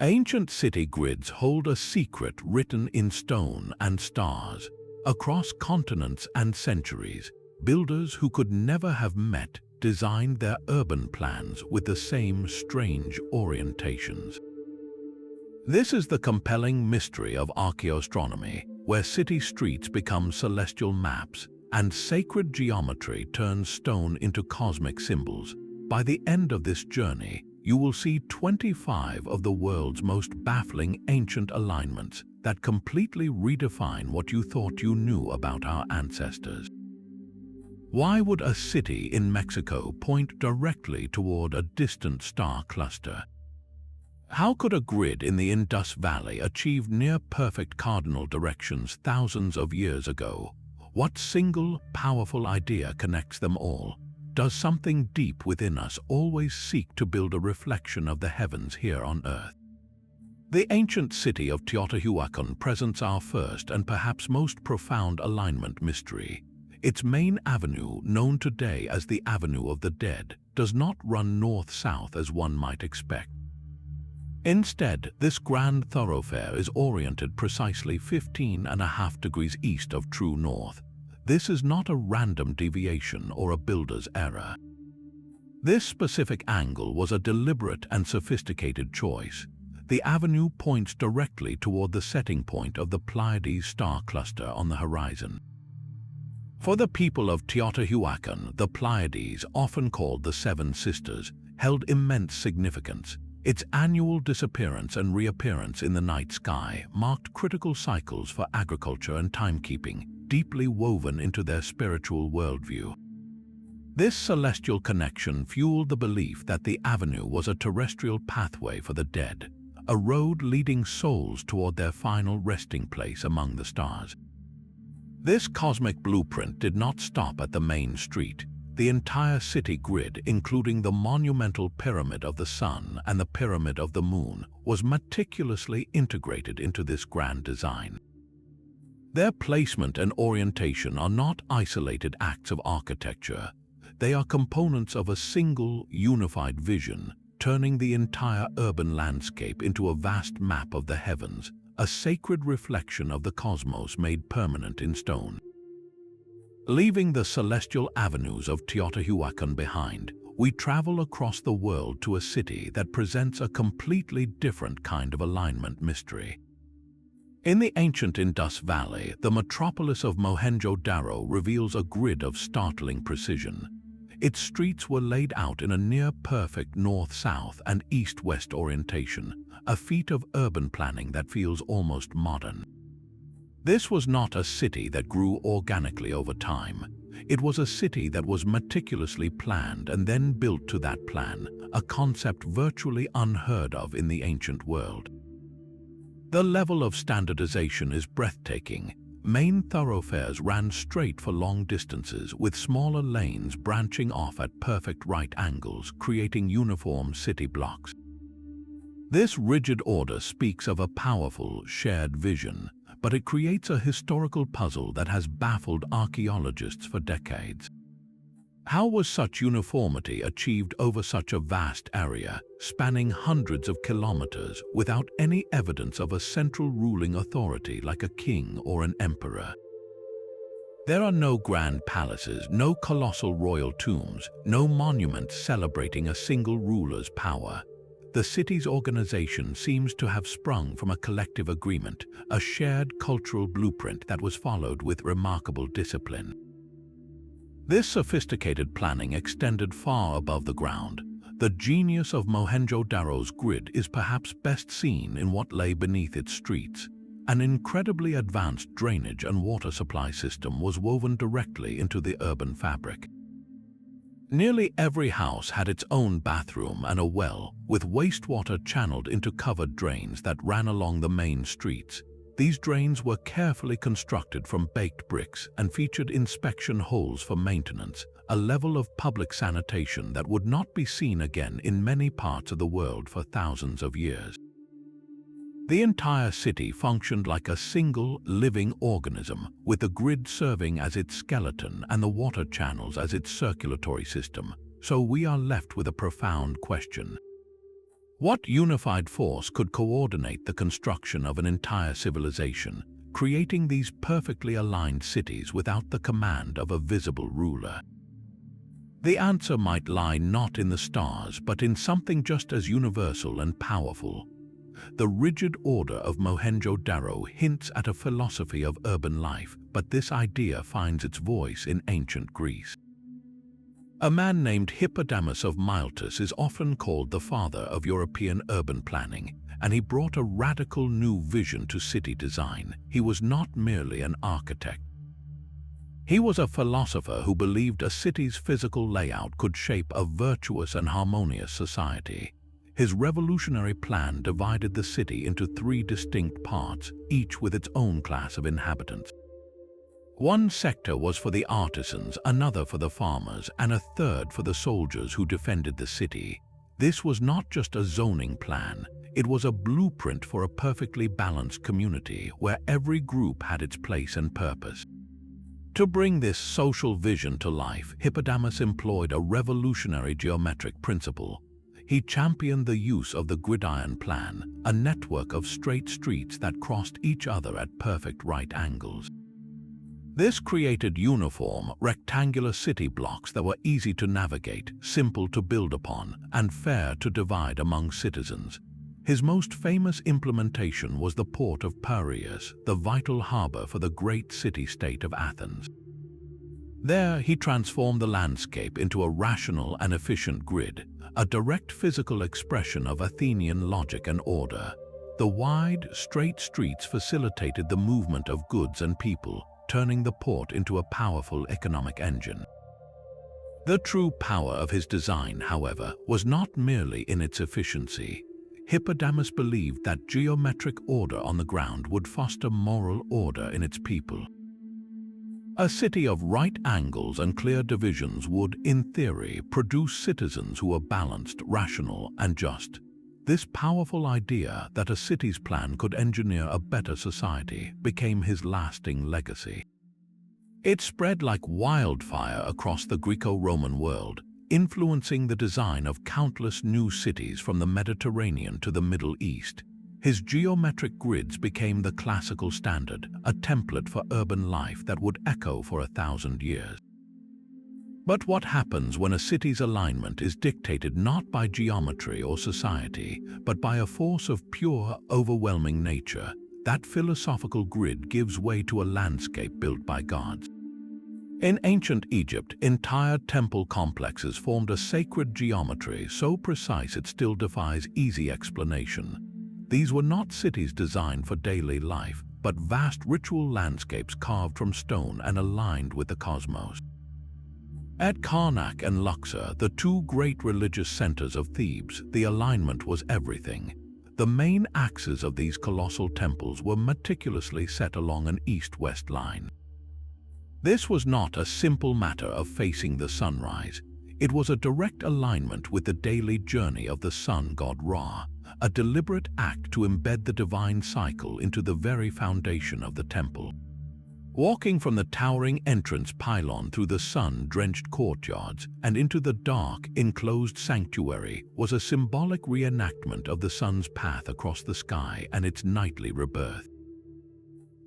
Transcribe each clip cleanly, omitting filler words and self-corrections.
Ancient city grids hold a secret written in stone and stars. Across continents and centuries, builders who could never have met designed their urban plans with the same strange orientations. This is the compelling mystery of archaeoastronomy, where city streets become celestial maps and sacred geometry turns stone into cosmic symbols. By the end of this journey, you will see 25 of the world's most baffling ancient alignments that completely redefine what you thought you knew about our ancestors. Why would a city in Mexico point directly toward a distant star cluster? How could a grid in the Indus Valley achieve near-perfect cardinal directions thousands of years ago? What single, powerful idea connects them all? Does something deep within us always seek to build a reflection of the heavens here on Earth? The ancient city of Teotihuacan presents our first and perhaps most profound alignment mystery. Its main avenue, known today as the Avenue of the Dead, does not run north-south as one might expect. Instead, this grand thoroughfare is oriented precisely 15.5 degrees east of true north. This is not a random deviation or a builder's error. This specific angle was a deliberate and sophisticated choice. The avenue points directly toward the setting point of the Pleiades star cluster on the horizon. For the people of Teotihuacan, the Pleiades, often called the Seven Sisters, held immense significance. Its annual disappearance and reappearance in the night sky marked critical cycles for agriculture and timekeeping, deeply woven into their spiritual worldview. This celestial connection fueled the belief that the avenue was a terrestrial pathway for the dead, a road leading souls toward their final resting place among the stars. This cosmic blueprint did not stop at the main street. The entire city grid, including the monumental Pyramid of the Sun and the Pyramid of the Moon, was meticulously integrated into this grand design. Their placement and orientation are not isolated acts of architecture. They are components of a single, unified vision, turning the entire urban landscape into a vast map of the heavens, a sacred reflection of the cosmos made permanent in stone. Leaving the celestial avenues of Teotihuacan behind, we travel across the world to a city that presents a completely different kind of alignment mystery. In the ancient Indus Valley, the metropolis of Mohenjo-Daro reveals a grid of startling precision. Its streets were laid out in a near-perfect north-south and east-west orientation, a feat of urban planning that feels almost modern. This was not a city that grew organically over time. It was a city that was meticulously planned and then built to that plan, a concept virtually unheard of in the ancient world. The level of standardization is breathtaking. Main thoroughfares ran straight for long distances, with smaller lanes branching off at perfect right angles, creating uniform city blocks. This rigid order speaks of a powerful, shared vision, but it creates a historical puzzle that has baffled archaeologists for decades. How was such uniformity achieved over such a vast area, spanning hundreds of kilometers, without any evidence of a central ruling authority like a king or an emperor? There are no grand palaces, no colossal royal tombs, no monuments celebrating a single ruler's power. The city's organization seems to have sprung from a collective agreement, a shared cultural blueprint that was followed with remarkable discipline. This sophisticated planning extended far above the ground. The genius of Mohenjo-Daro's grid is perhaps best seen in what lay beneath its streets. An incredibly advanced drainage and water supply system was woven directly into the urban fabric. Nearly every house had its own bathroom and a well, with wastewater channeled into covered drains that ran along the main streets. These drains were carefully constructed from baked bricks and featured inspection holes for maintenance, a level of public sanitation that would not be seen again in many parts of the world for thousands of years. The entire city functioned like a single, living organism, with the grid serving as its skeleton and the water channels as its circulatory system. So we are left with a profound question. What unified force could coordinate the construction of an entire civilization, creating these perfectly aligned cities without the command of a visible ruler? The answer might lie not in the stars, but in something just as universal and powerful. The rigid order of Mohenjo-Daro hints at a philosophy of urban life, but this idea finds its voice in ancient Greece. A man named Hippodamus of Miletus is often called the father of European urban planning, and he brought a radical new vision to city design. He was not merely an architect. He was a philosopher who believed a city's physical layout could shape a virtuous and harmonious society. His revolutionary plan divided the city into 3 distinct parts, each with its own class of inhabitants. One sector was for the artisans, another for the farmers, and a third for the soldiers who defended the city. This was not just a zoning plan, it was a blueprint for a perfectly balanced community where every group had its place and purpose. To bring this social vision to life, Hippodamus employed a revolutionary geometric principle. He championed the use of the gridiron plan, a network of straight streets that crossed each other at perfect right angles. This created uniform, rectangular city blocks that were easy to navigate, simple to build upon, and fair to divide among citizens. His most famous implementation was the port of Piraeus, the vital harbor for the great city-state of Athens. There, he transformed the landscape into a rational and efficient grid, a direct physical expression of Athenian logic and order. The wide, straight streets facilitated the movement of goods and people, turning the port into a powerful economic engine. The true power of his design, however, was not merely in its efficiency. Hippodamus believed that geometric order on the ground would foster moral order in its people. A city of right angles and clear divisions would, in theory, produce citizens who were balanced, rational, and just. This powerful idea that a city's plan could engineer a better society became his lasting legacy. It spread like wildfire across the Greco-Roman world, influencing the design of countless new cities from the Mediterranean to the Middle East. His geometric grids became the classical standard, a template for urban life that would echo for 1,000 years. But what happens when a city's alignment is dictated not by geometry or society, but by a force of pure, overwhelming nature? That philosophical grid gives way to a landscape built by gods. In ancient Egypt, entire temple complexes formed a sacred geometry so precise it still defies easy explanation. These were not cities designed for daily life, but vast ritual landscapes carved from stone and aligned with the cosmos. At Karnak and Luxor, the 2 great religious centers of Thebes, the alignment was everything. The main axes of these colossal temples were meticulously set along an east-west line. This was not a simple matter of facing the sunrise. It was a direct alignment with the daily journey of the sun god Ra, a deliberate act to embed the divine cycle into the very foundation of the temple. Walking from the towering entrance pylon through the sun-drenched courtyards and into the dark, enclosed sanctuary was a symbolic reenactment of the sun's path across the sky and its nightly rebirth.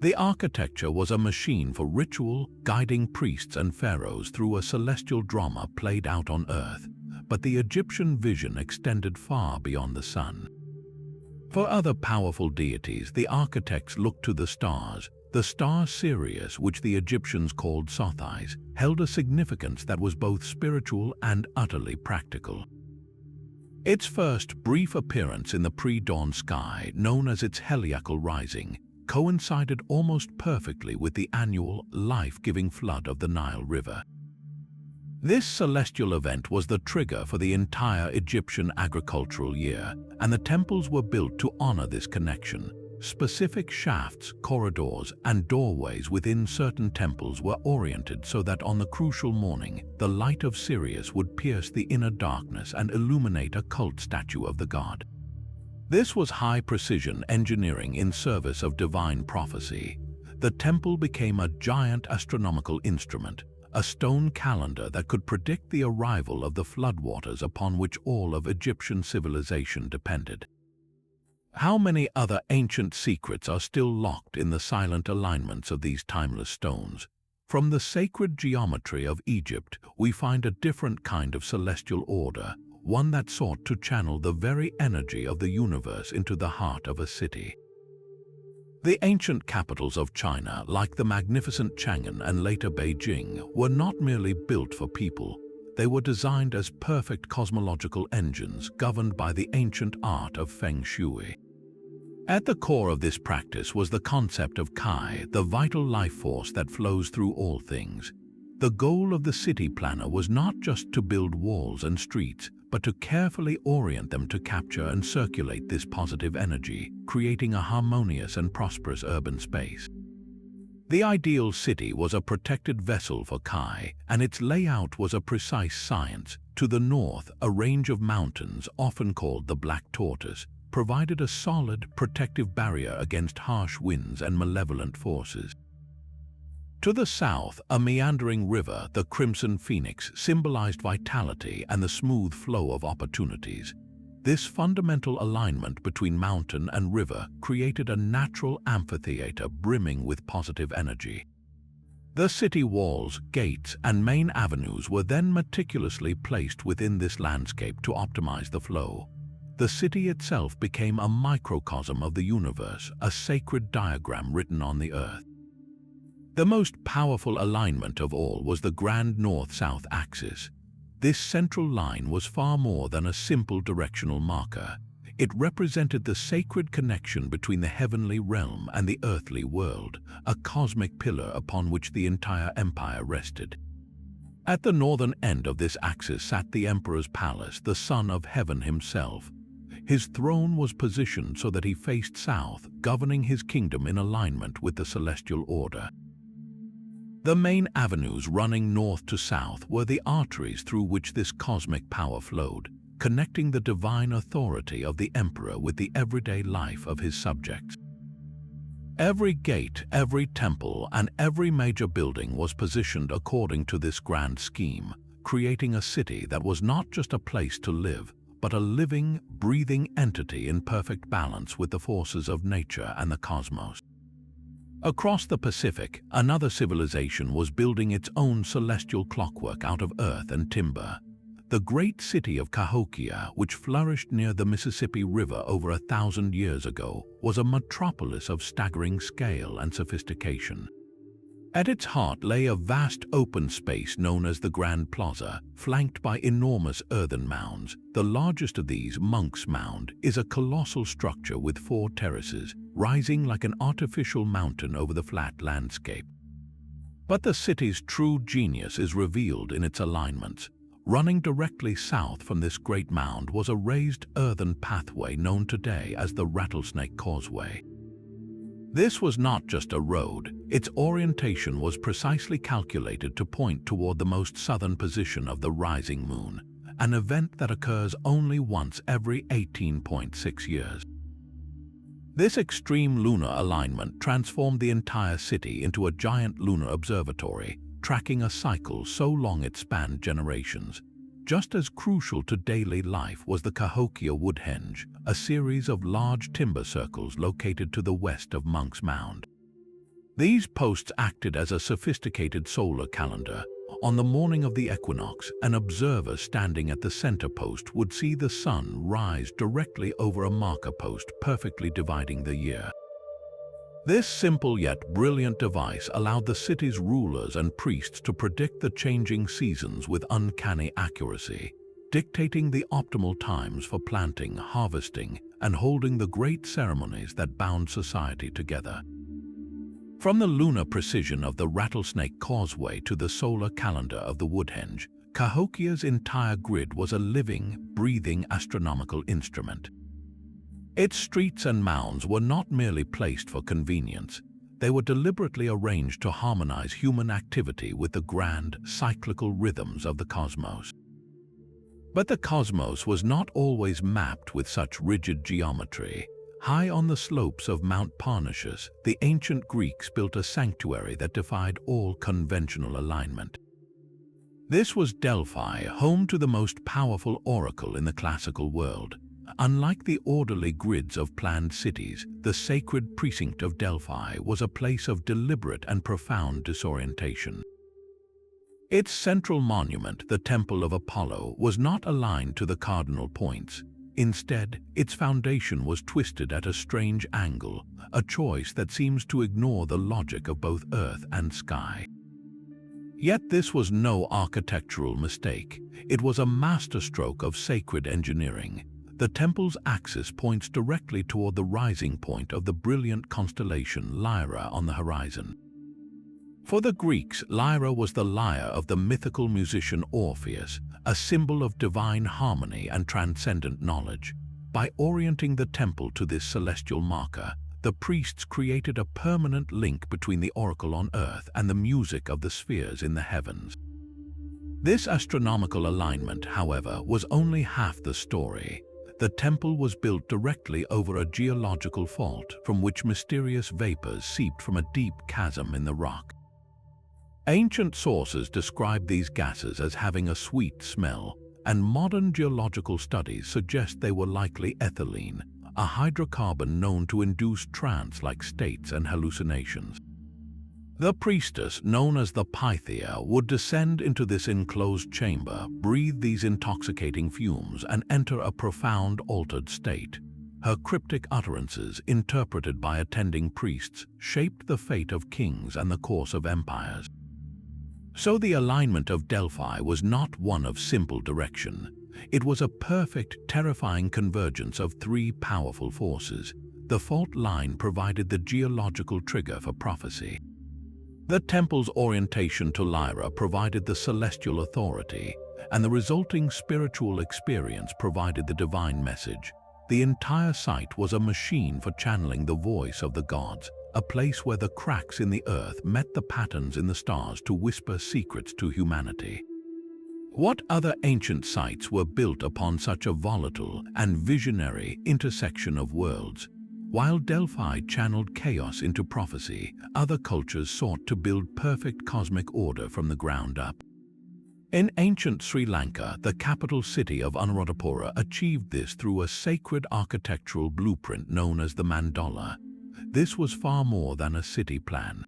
The architecture was a machine for ritual, guiding priests and pharaohs through a celestial drama played out on earth, but the Egyptian vision extended far beyond the sun. For other powerful deities, the architects looked to the stars. The star Sirius, which the Egyptians called Sothis, held a significance that was both spiritual and utterly practical. Its first brief appearance in the pre-dawn sky, known as its heliacal rising, coincided almost perfectly with the annual, life-giving flood of the Nile River. This celestial event was the trigger for the entire Egyptian agricultural year, and the temples were built to honor this connection. Specific shafts, corridors, and doorways within certain temples were oriented so that on the crucial morning, the light of Sirius would pierce the inner darkness and illuminate a cult statue of the god. This was high-precision engineering in service of divine prophecy. The temple became a giant astronomical instrument, a stone calendar that could predict the arrival of the floodwaters upon which all of Egyptian civilization depended. How many other ancient secrets are still locked in the silent alignments of these timeless stones? From the sacred geometry of Egypt, we find a different kind of celestial order, one that sought to channel the very energy of the universe into the heart of a city. The ancient capitals of China, like the magnificent Chang'an and later Beijing, were not merely built for people. They were designed as perfect cosmological engines governed by the ancient art of Feng Shui. At the core of this practice was the concept of Kai, the vital life force that flows through all things. The goal of the city planner was not just to build walls and streets, but to carefully orient them to capture and circulate this positive energy, creating a harmonious and prosperous urban space. The ideal city was a protected vessel for Kai, and its layout was a precise science. To the north, a range of mountains, often called the Black Tortoise, provided a solid, protective barrier against harsh winds and malevolent forces. To the south, a meandering river, the Crimson Phoenix, symbolized vitality and the smooth flow of opportunities. This fundamental alignment between mountain and river created a natural amphitheater brimming with positive energy. The city walls, gates, and main avenues were then meticulously placed within this landscape to optimize the flow. The city itself became a microcosm of the universe, a sacred diagram written on the earth. The most powerful alignment of all was the grand north-south axis. This central line was far more than a simple directional marker. It represented the sacred connection between the heavenly realm and the earthly world, a cosmic pillar upon which the entire empire rested. At the northern end of this axis sat the emperor's palace, the son of heaven himself. His throne was positioned so that he faced south, governing his kingdom in alignment with the celestial order. The main avenues running north to south were the arteries through which this cosmic power flowed, connecting the divine authority of the emperor with the everyday life of his subjects. Every gate, every temple, and every major building was positioned according to this grand scheme, creating a city that was not just a place to live, but a living, breathing entity in perfect balance with the forces of nature and the cosmos. Across the Pacific, another civilization was building its own celestial clockwork out of earth and timber. The great city of Cahokia, which flourished near the Mississippi River over 1,000 years ago, was a metropolis of staggering scale and sophistication. At its heart lay a vast open space known as the Grand Plaza, flanked by enormous earthen mounds. The largest of these, Monk's Mound, is a colossal structure with 4 terraces, rising like an artificial mountain over the flat landscape. But the city's true genius is revealed in its alignments. Running directly south from this great mound was a raised earthen pathway known today as the Rattlesnake Causeway. This was not just a road, its orientation was precisely calculated to point toward the most southern position of the rising moon, an event that occurs only once every 18.6 years. This extreme lunar alignment transformed the entire city into a giant lunar observatory, tracking a cycle so long it spanned generations. Just as crucial to daily life was the Cahokia Woodhenge, a series of large timber circles located to the west of Monk's Mound. These posts acted as a sophisticated solar calendar. On the morning of the equinox, an observer standing at the center post would see the sun rise directly over a marker post, perfectly dividing the year. This simple yet brilliant device allowed the city's rulers and priests to predict the changing seasons with uncanny accuracy, dictating the optimal times for planting, harvesting, and holding the great ceremonies that bound society together. From the lunar precision of the Rattlesnake Causeway to the solar calendar of the Woodhenge, Cahokia's entire grid was a living, breathing astronomical instrument. Its streets and mounds were not merely placed for convenience. They were deliberately arranged to harmonize human activity with the grand, cyclical rhythms of the cosmos. But the cosmos was not always mapped with such rigid geometry. High on the slopes of Mount Parnassus, the ancient Greeks built a sanctuary that defied all conventional alignment. This was Delphi, home to the most powerful oracle in the classical world. Unlike the orderly grids of planned cities, the sacred precinct of Delphi was a place of deliberate and profound disorientation. Its central monument, the Temple of Apollo, was not aligned to the cardinal points. Instead, its foundation was twisted at a strange angle, a choice that seems to ignore the logic of both earth and sky. Yet this was no architectural mistake. It was a masterstroke of sacred engineering. The temple's axis points directly toward the rising point of the brilliant constellation Lyra on the horizon. For the Greeks, Lyra was the lyre of the mythical musician Orpheus, a symbol of divine harmony and transcendent knowledge. By orienting the temple to this celestial marker, the priests created a permanent link between the oracle on earth and the music of the spheres in the heavens. This astronomical alignment, however, was only half the story. The temple was built directly over a geological fault from which mysterious vapors seeped from a deep chasm in the rock. Ancient sources describe these gases as having a sweet smell, and modern geological studies suggest they were likely ethylene, a hydrocarbon known to induce trance-like states and hallucinations. The priestess, known as the Pythia, would descend into this enclosed chamber, breathe these intoxicating fumes, and enter a profound altered state. Her cryptic utterances, interpreted by attending priests, shaped the fate of kings and the course of empires. So the alignment of Delphi was not one of simple direction. It was a perfect, terrifying convergence of three powerful forces. The fault line provided the geological trigger for prophecy. The temple's orientation to Lyra provided the celestial authority, and the resulting spiritual experience provided the divine message. The entire site was a machine for channeling the voice of the gods, a place where the cracks in the earth met the patterns in the stars to whisper secrets to humanity. What other ancient sites were built upon such a volatile and visionary intersection of worlds? While Delphi channeled chaos into prophecy, other cultures sought to build perfect cosmic order from the ground up. In ancient Sri Lanka, the capital city of Anuradhapura achieved this through a sacred architectural blueprint known as the mandala. This was far more than a city plan.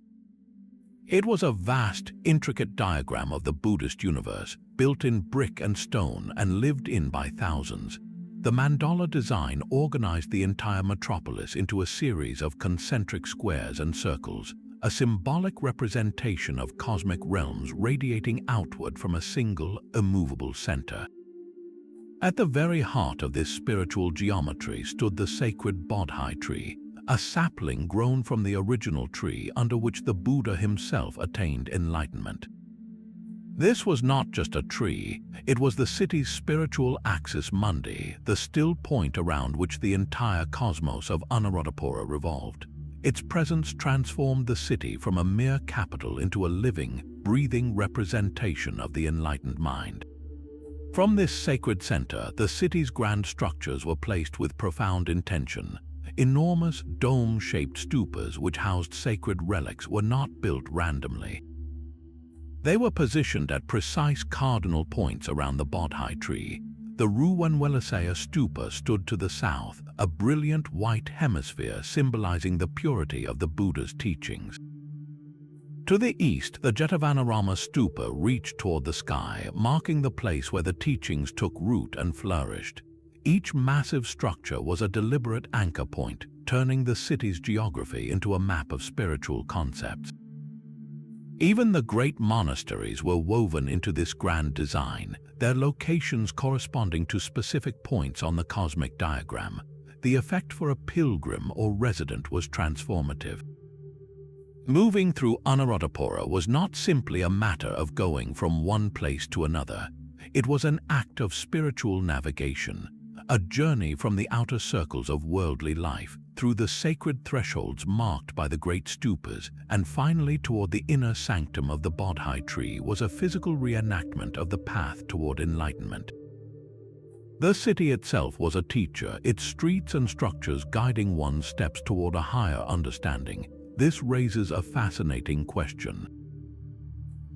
It was a vast, intricate diagram of the Buddhist universe, built in brick and stone and lived in by thousands. The mandala design organized the entire metropolis into a series of concentric squares and circles, a symbolic representation of cosmic realms radiating outward from a single, immovable center. At the very heart of this spiritual geometry stood the sacred Bodhi tree, a sapling grown from the original tree under which the Buddha himself attained enlightenment. This was not just a tree, it was the city's spiritual axis mundi, the still point around which the entire cosmos of Anuradhapura revolved. Its presence transformed the city from a mere capital into a living, breathing representation of the enlightened mind. From this sacred center, the city's grand structures were placed with profound intention. Enormous, dome-shaped stupas which housed sacred relics were not built randomly. They were positioned at precise cardinal points around the Bodhi tree. The Ruwanwelisaya stupa stood to the south, a brilliant white hemisphere symbolizing the purity of the Buddha's teachings. To the east, the Jetavanarama stupa reached toward the sky, marking the place where the teachings took root and flourished. Each massive structure was a deliberate anchor point, turning the city's geography into a map of spiritual concepts. Even the great monasteries were woven into this grand design, their locations corresponding to specific points on the cosmic diagram. The effect for a pilgrim or resident was transformative. Moving through Anuradhapura was not simply a matter of going from one place to another. It was an act of spiritual navigation, a journey from the outer circles of worldly life, through the sacred thresholds marked by the great stupas, and finally toward the inner sanctum of the Bodhi tree was a physical reenactment of the path toward enlightenment. The city itself was a teacher, its streets and structures guiding one's steps toward a higher understanding. This raises a fascinating question.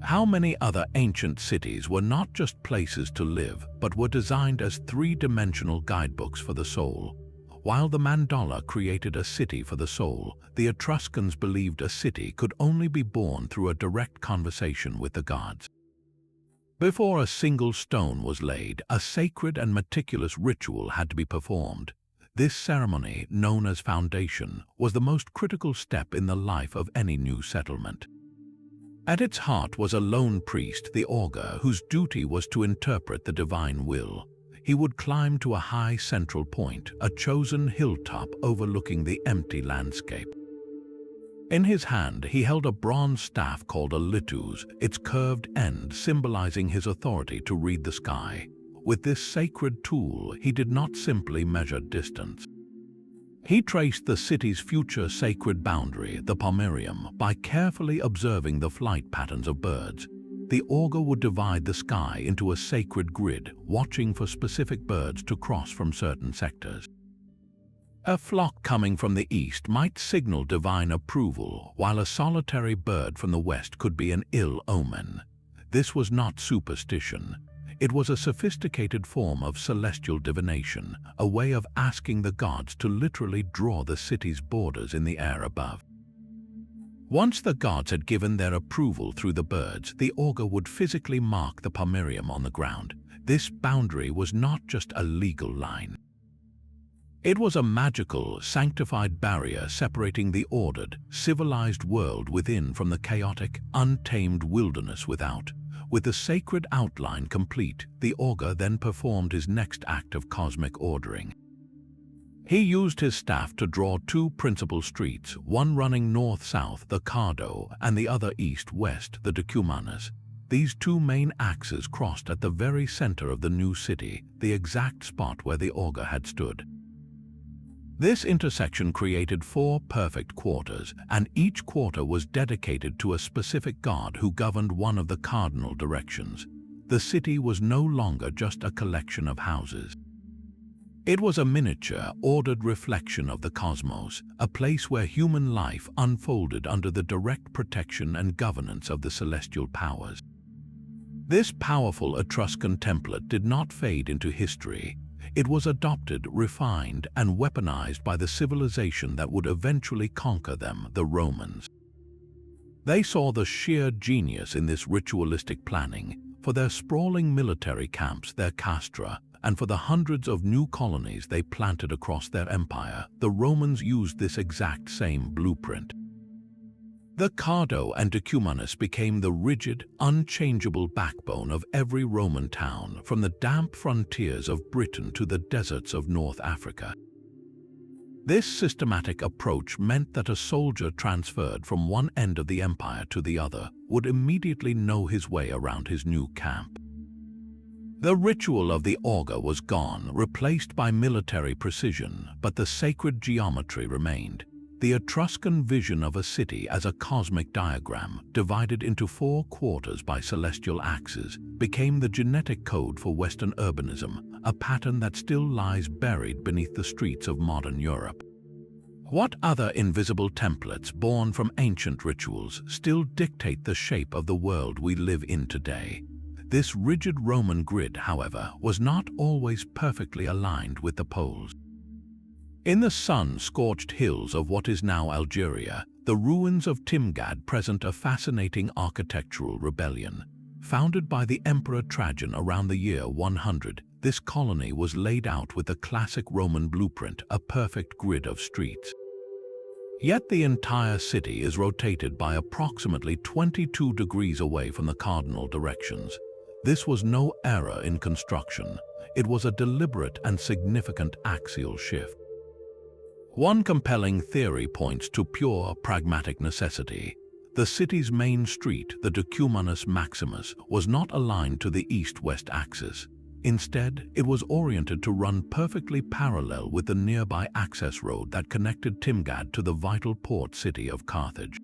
How many other ancient cities were not just places to live, but were designed as three-dimensional guidebooks for the soul? While the mandala created a city for the soul, the Etruscans believed a city could only be born through a direct conversation with the gods. Before a single stone was laid, a sacred and meticulous ritual had to be performed. This ceremony, known as foundation, was the most critical step in the life of any new settlement. At its heart was a lone priest, the augur, whose duty was to interpret the divine will. He would climb to a high central point, a chosen hilltop overlooking the empty landscape. In his hand, he held a bronze staff called a litus, its curved end symbolizing his authority to read the sky. With this sacred tool, he did not simply measure distance. He traced the city's future sacred boundary, the pomerium, by carefully observing the flight patterns of birds. The augur would divide the sky into a sacred grid, watching for specific birds to cross from certain sectors. A flock coming from the east might signal divine approval, while a solitary bird from the west could be an ill omen. This was not superstition. It was a sophisticated form of celestial divination, a way of asking the gods to literally draw the city's borders in the air above. Once the gods had given their approval through the birds, the augur would physically mark the pomerium on the ground. This boundary was not just a legal line. It was a magical, sanctified barrier separating the ordered, civilized world within from the chaotic, untamed wilderness without. With the sacred outline complete, the augur then performed his next act of cosmic ordering. He used his staff to draw two principal streets, one running north-south, the Cardo, and the other east-west, the Decumanus. These two main axes crossed at the very center of the new city, the exact spot where the augur had stood. This intersection created 4 perfect quarters, and each quarter was dedicated to a specific god who governed one of the cardinal directions. The city was no longer just a collection of houses. It was a miniature, ordered reflection of the cosmos, a place where human life unfolded under the direct protection and governance of the celestial powers. This powerful Etruscan template did not fade into history. It was adopted, refined, and weaponized by the civilization that would eventually conquer them, the Romans. They saw the sheer genius in this ritualistic planning. For their sprawling military camps, their castra, and for the hundreds of new colonies they planted across their empire, the Romans used this exact same blueprint. The Cardo and Decumanus became the rigid, unchangeable backbone of every Roman town, from the damp frontiers of Britain to the deserts of North Africa. This systematic approach meant that a soldier transferred from one end of the empire to the other would immediately know his way around his new camp. The ritual of the augur was gone, replaced by military precision, but the sacred geometry remained. The Etruscan vision of a city as a cosmic diagram, divided into 4 quarters by celestial axes, became the genetic code for Western urbanism, a pattern that still lies buried beneath the streets of modern Europe. What other invisible templates born from ancient rituals still dictate the shape of the world we live in today? This rigid Roman grid, however, was not always perfectly aligned with the poles. In the sun-scorched hills of what is now Algeria, the ruins of Timgad present a fascinating architectural rebellion. Founded by the Emperor Trajan around the year 100, this colony was laid out with a classic Roman blueprint, a perfect grid of streets. Yet the entire city is rotated by approximately 22 degrees away from the cardinal directions. This was no error in construction. It was a deliberate and significant axial shift. One compelling theory points to pure pragmatic necessity. The city's main street, the Decumanus Maximus, was not aligned to the east-west axis. Instead, it was oriented to run perfectly parallel with the nearby access road that connected Timgad to the vital port city of Carthage.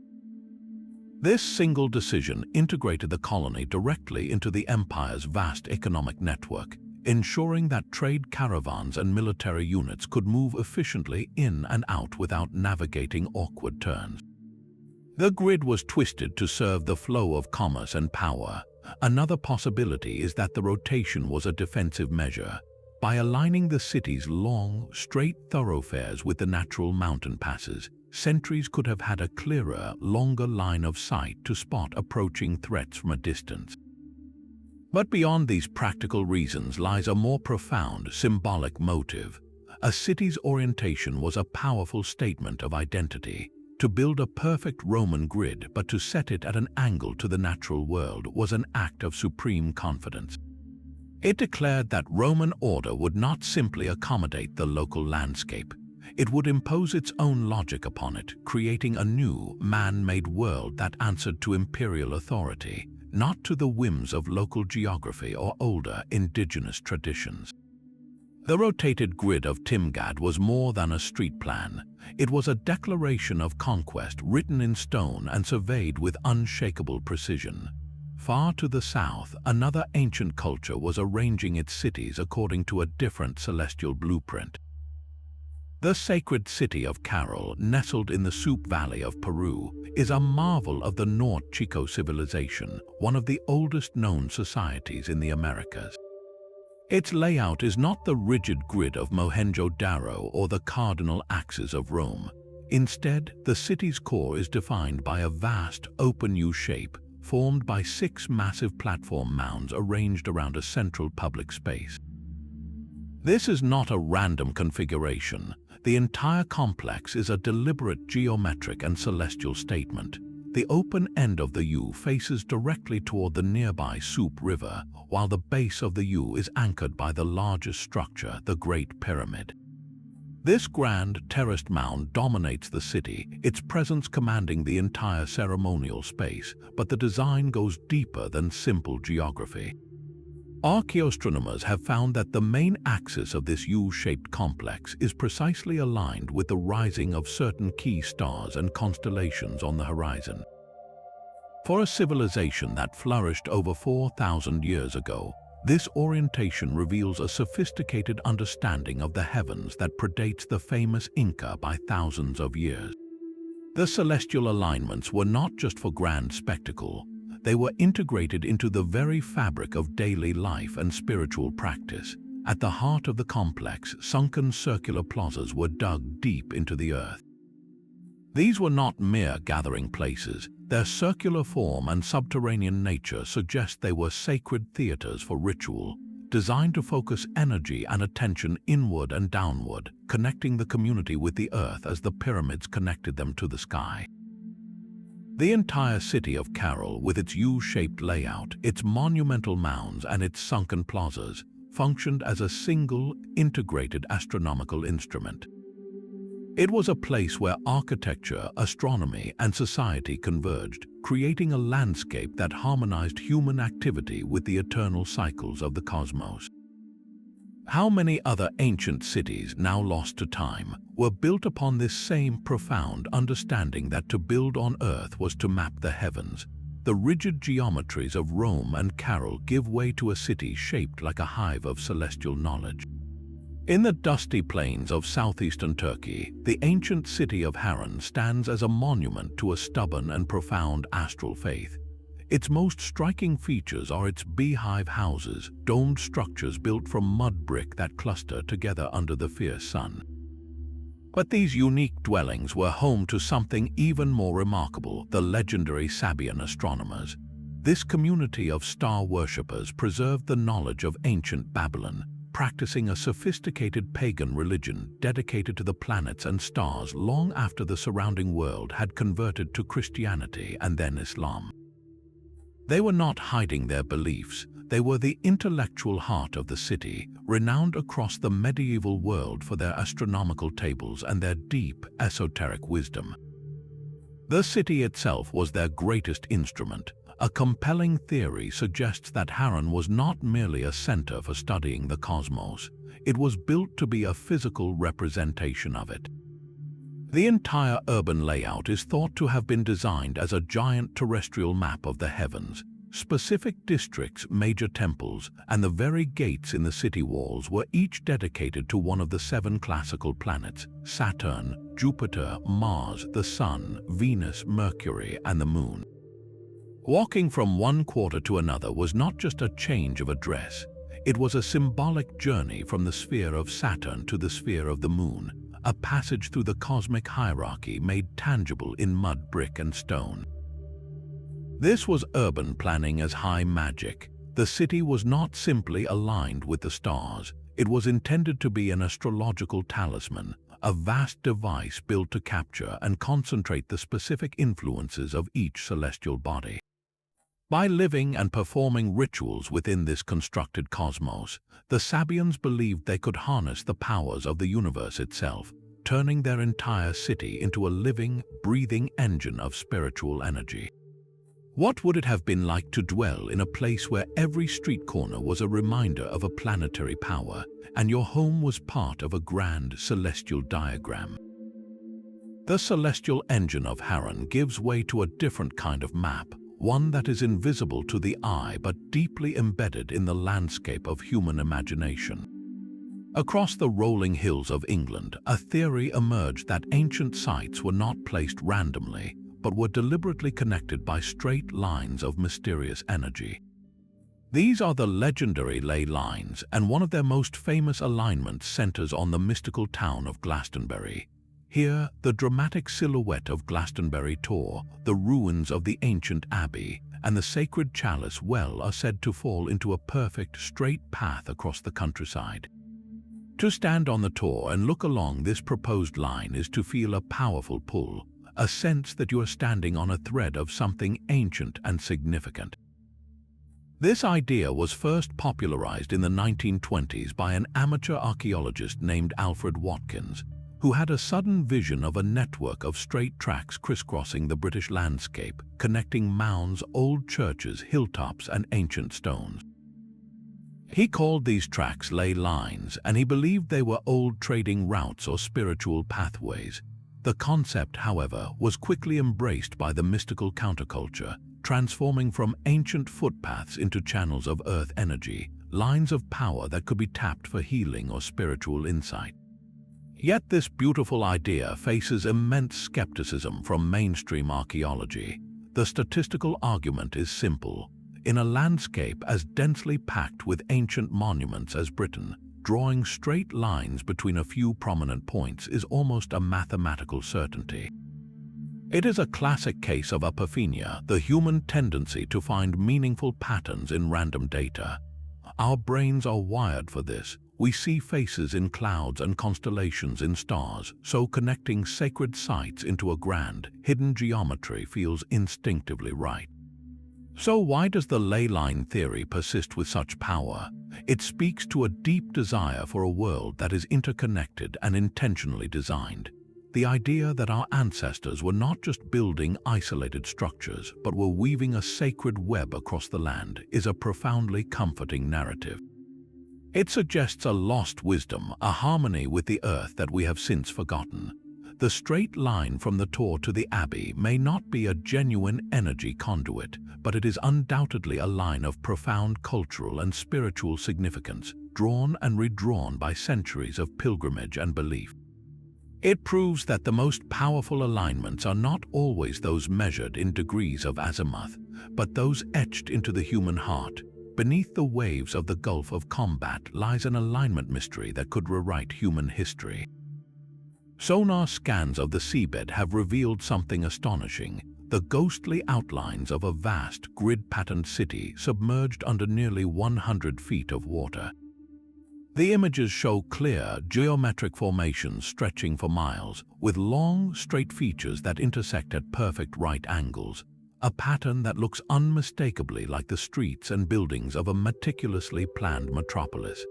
This single decision integrated the colony directly into the empire's vast economic network, ensuring that trade caravans and military units could move efficiently in and out without navigating awkward turns. The grid was twisted to serve the flow of commerce and power. Another possibility is that the rotation was a defensive measure. By aligning the city's long, straight thoroughfares with the natural mountain passes, sentries could have had a clearer, longer line of sight to spot approaching threats from a distance. But beyond these practical reasons lies a more profound, symbolic motive. A city's orientation was a powerful statement of identity. To build a perfect Roman grid but to set it at an angle to the natural world was an act of supreme confidence. It declared that Roman order would not simply accommodate the local landscape. It would impose its own logic upon it, creating a new, man-made world that answered to imperial authority, not to the whims of local geography or older indigenous traditions. The rotated grid of Timgad was more than a street plan. It was a declaration of conquest written in stone and surveyed with unshakable precision. Far to the south, another ancient culture was arranging its cities according to a different celestial blueprint. The sacred city of Caral, nestled in the Soup Valley of Peru, is a marvel of the Norte Chico civilization, one of the oldest known societies in the Americas. Its layout is not the rigid grid of Mohenjo-Daro or the cardinal axes of Rome. Instead, the city's core is defined by a vast, open U-shape, formed by 6 massive platform mounds arranged around a central public space. This is not a random configuration. The entire complex is a deliberate geometric and celestial statement. The open end of the U faces directly toward the nearby Soup River, while the base of the U is anchored by the largest structure, the Great Pyramid. This grand terraced mound dominates the city, its presence commanding the entire ceremonial space, but the design goes deeper than simple geography. Archaeoastronomers have found that the main axis of this U-shaped complex is precisely aligned with the rising of certain key stars and constellations on the horizon. For a civilization that flourished over 4,000 years ago, this orientation reveals a sophisticated understanding of the heavens that predates the famous Inca by thousands of years. The celestial alignments were not just for grand spectacle. They were integrated into the very fabric of daily life and spiritual practice. At the heart of the complex, sunken circular plazas were dug deep into the earth. These were not mere gathering places. Their circular form and subterranean nature suggest they were sacred theaters for ritual, designed to focus energy and attention inward and downward, connecting the community with the earth as the pyramids connected them to the sky. The entire city of Caral, with its U-shaped layout, its monumental mounds and its sunken plazas, functioned as a single, integrated astronomical instrument. It was a place where architecture, astronomy, and society converged, creating a landscape that harmonized human activity with the eternal cycles of the cosmos. How many other ancient cities, now lost to time, were built upon this same profound understanding that to build on Earth was to map the heavens? The rigid geometries of Rome and Caral give way to a city shaped like a hive of celestial knowledge. In the dusty plains of southeastern Turkey, the ancient city of Harran stands as a monument to a stubborn and profound astral faith. Its most striking features are its beehive houses, domed structures built from mud brick that cluster together under the fierce sun. But these unique dwellings were home to something even more remarkable: the legendary Sabian astronomers. This community of star worshippers preserved the knowledge of ancient Babylon, practicing a sophisticated pagan religion dedicated to the planets and stars long after the surrounding world had converted to Christianity and then Islam. They were not hiding their beliefs. They were the intellectual heart of the city, renowned across the medieval world for their astronomical tables and their deep, esoteric wisdom. The city itself was their greatest instrument. A compelling theory suggests that Harran was not merely a center for studying the cosmos. It was built to be a physical representation of it. The entire urban layout is thought to have been designed as a giant terrestrial map of the heavens. Specific districts, major temples, and the very gates in the city walls were each dedicated to one of the 7 classical planets: Saturn, Jupiter, Mars, the Sun, Venus, Mercury, and the Moon. Walking from one quarter to another was not just a change of address. It was a symbolic journey from the sphere of Saturn to the sphere of the Moon, a passage through the cosmic hierarchy made tangible in mud, brick, and stone. This was urban planning as high magic. The city was not simply aligned with the stars. It was intended to be an astrological talisman, a vast device built to capture and concentrate the specific influences of each celestial body. By living and performing rituals within this constructed cosmos, the Sabians believed they could harness the powers of the universe itself, turning their entire city into a living, breathing engine of spiritual energy. What would it have been like to dwell in a place where every street corner was a reminder of a planetary power, and your home was part of a grand celestial diagram? The celestial engine of Haran gives way to a different kind of map, one that is invisible to the eye but deeply embedded in the landscape of human imagination. Across the rolling hills of England, a theory emerged that ancient sites were not placed randomly, but were deliberately connected by straight lines of mysterious energy. These are the legendary ley lines, and one of their most famous alignments centers on the mystical town of Glastonbury. Here, the dramatic silhouette of Glastonbury Tor, the ruins of the ancient abbey, and the sacred chalice well are said to fall into a perfect straight path across the countryside. To stand on the Tor and look along this proposed line is to feel a powerful pull, a sense that you are standing on a thread of something ancient and significant. This idea was first popularized in the 1920s by an amateur archaeologist named Alfred Watkins, who had a sudden vision of a network of straight tracks crisscrossing the British landscape, connecting mounds, old churches, hilltops, and ancient stones. He called these tracks ley lines, and he believed they were old trading routes or spiritual pathways. The concept, however, was quickly embraced by the mystical counterculture, transforming from ancient footpaths into channels of earth energy, lines of power that could be tapped for healing or spiritual insight. Yet this beautiful idea faces immense skepticism from mainstream archaeology. The statistical argument is simple. In a landscape as densely packed with ancient monuments as Britain, drawing straight lines between a few prominent points is almost a mathematical certainty. It is a classic case of apophenia, the human tendency to find meaningful patterns in random data. Our brains are wired for this. We see faces in clouds and constellations in stars, so connecting sacred sites into a grand, hidden geometry feels instinctively right. So why does the ley line theory persist with such power? It speaks to a deep desire for a world that is interconnected and intentionally designed. The idea that our ancestors were not just building isolated structures, but were weaving a sacred web across the land is a profoundly comforting narrative. It suggests a lost wisdom, a harmony with the earth that we have since forgotten. The straight line from the Tor to the Abbey may not be a genuine energy conduit, but it is undoubtedly a line of profound cultural and spiritual significance, drawn and redrawn by centuries of pilgrimage and belief. It proves that the most powerful alignments are not always those measured in degrees of azimuth, but those etched into the human heart. Beneath the waves of the Gulf of Combat lies an alignment mystery that could rewrite human history. Sonar scans of the seabed have revealed something astonishing: the ghostly outlines of a vast, grid-patterned city submerged under nearly 100 feet of water. The images show clear, geometric formations stretching for miles, with long, straight features that intersect at perfect right angles, a pattern that looks unmistakably like the streets and buildings of a meticulously planned metropolis.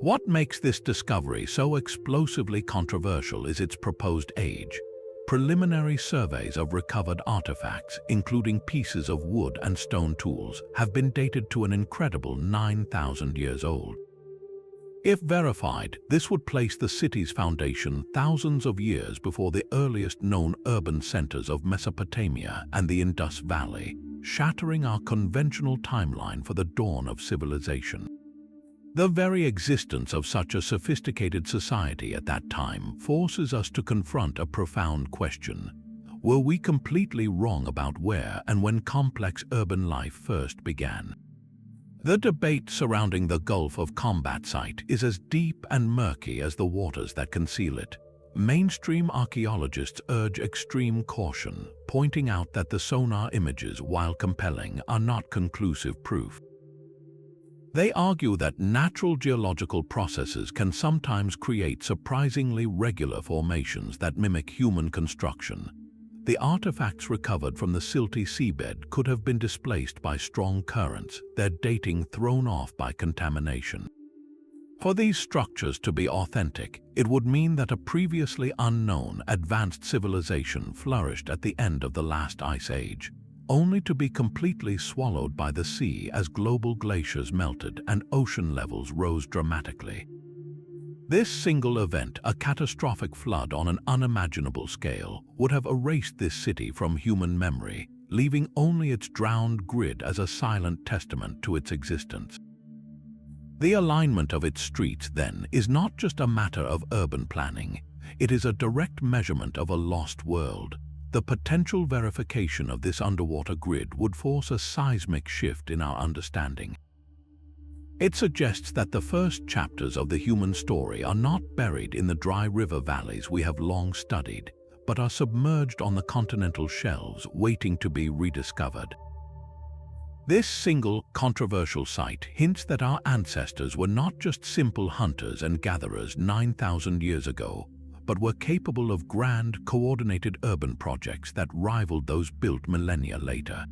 What makes this discovery so explosively controversial is its proposed age. Preliminary surveys of recovered artifacts, including pieces of wood and stone tools, have been dated to an incredible 9,000 years old. If verified, this would place the city's foundation thousands of years before the earliest known urban centers of Mesopotamia and the Indus Valley. shattering our conventional timeline for the dawn of civilization. The very existence of such a sophisticated society at that time forces us to confront a profound question. Were we completely wrong about where and when complex urban life first began? The debate surrounding the Gulf of Combat site is as deep and murky as the waters that conceal it. Mainstream archaeologists urge extreme caution, pointing out that the sonar images, while compelling, are not conclusive proof. They argue that natural geological processes can sometimes create surprisingly regular formations that mimic human construction. The artifacts recovered from the silty seabed could have been displaced by strong currents, their dating thrown off by contamination. For these structures to be authentic, it would mean that a previously unknown advanced civilization flourished at the end of the last ice age, only to be completely swallowed by the sea as global glaciers melted and ocean levels rose dramatically. This single event, a catastrophic flood on an unimaginable scale, would have erased this city from human memory, leaving only its drowned grid as a silent testament to its existence. The alignment of its streets, then, is not just a matter of urban planning. It is a direct measurement of a lost world. The potential verification of this underwater grid would force a seismic shift in our understanding. It suggests that the first chapters of the human story are not buried in the dry river valleys we have long studied, but are submerged on the continental shelves, waiting to be rediscovered. This single, controversial site hints that our ancestors were not just simple hunters and gatherers 9,000 years ago, but were capable of grand, coordinated urban projects that rivaled those built millennia later.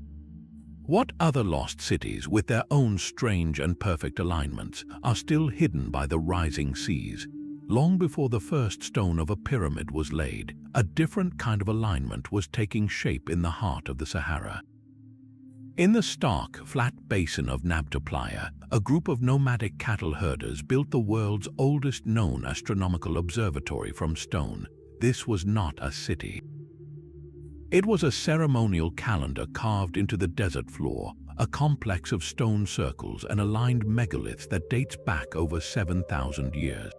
What other lost cities, with their own strange and perfect alignments, are still hidden by the rising seas? Long before the first stone of a pyramid was laid, a different kind of alignment was taking shape in the heart of the Sahara. In the stark, flat basin of Nabta Playa, a group of nomadic cattle herders built the world's oldest known astronomical observatory from stone. This was not a city. It was a ceremonial calendar carved into the desert floor, a complex of stone circles and aligned megaliths that dates back over 7,000 years.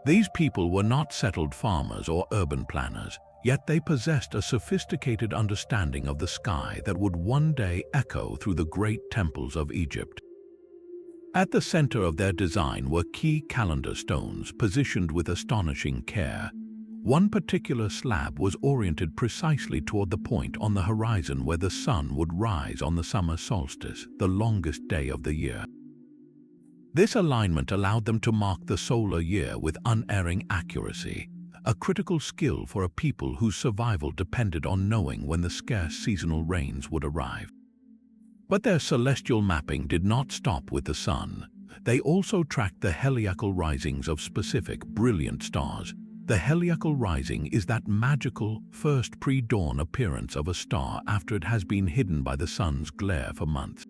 These people were not settled farmers or urban planners, yet they possessed a sophisticated understanding of the sky that would one day echo through the great temples of Egypt. At the center of their design were key calendar stones positioned with astonishing care. One particular slab was oriented precisely toward the point on the horizon where the sun would rise on the summer solstice, the longest day of the year. This alignment allowed them to mark the solar year with unerring accuracy, a critical skill for a people whose survival depended on knowing when the scarce seasonal rains would arrive. But their celestial mapping did not stop with the sun. They also tracked the heliacal risings of specific brilliant stars. The heliacal rising is that magical, first pre-dawn appearance of a star after it has been hidden by the sun's glare for months.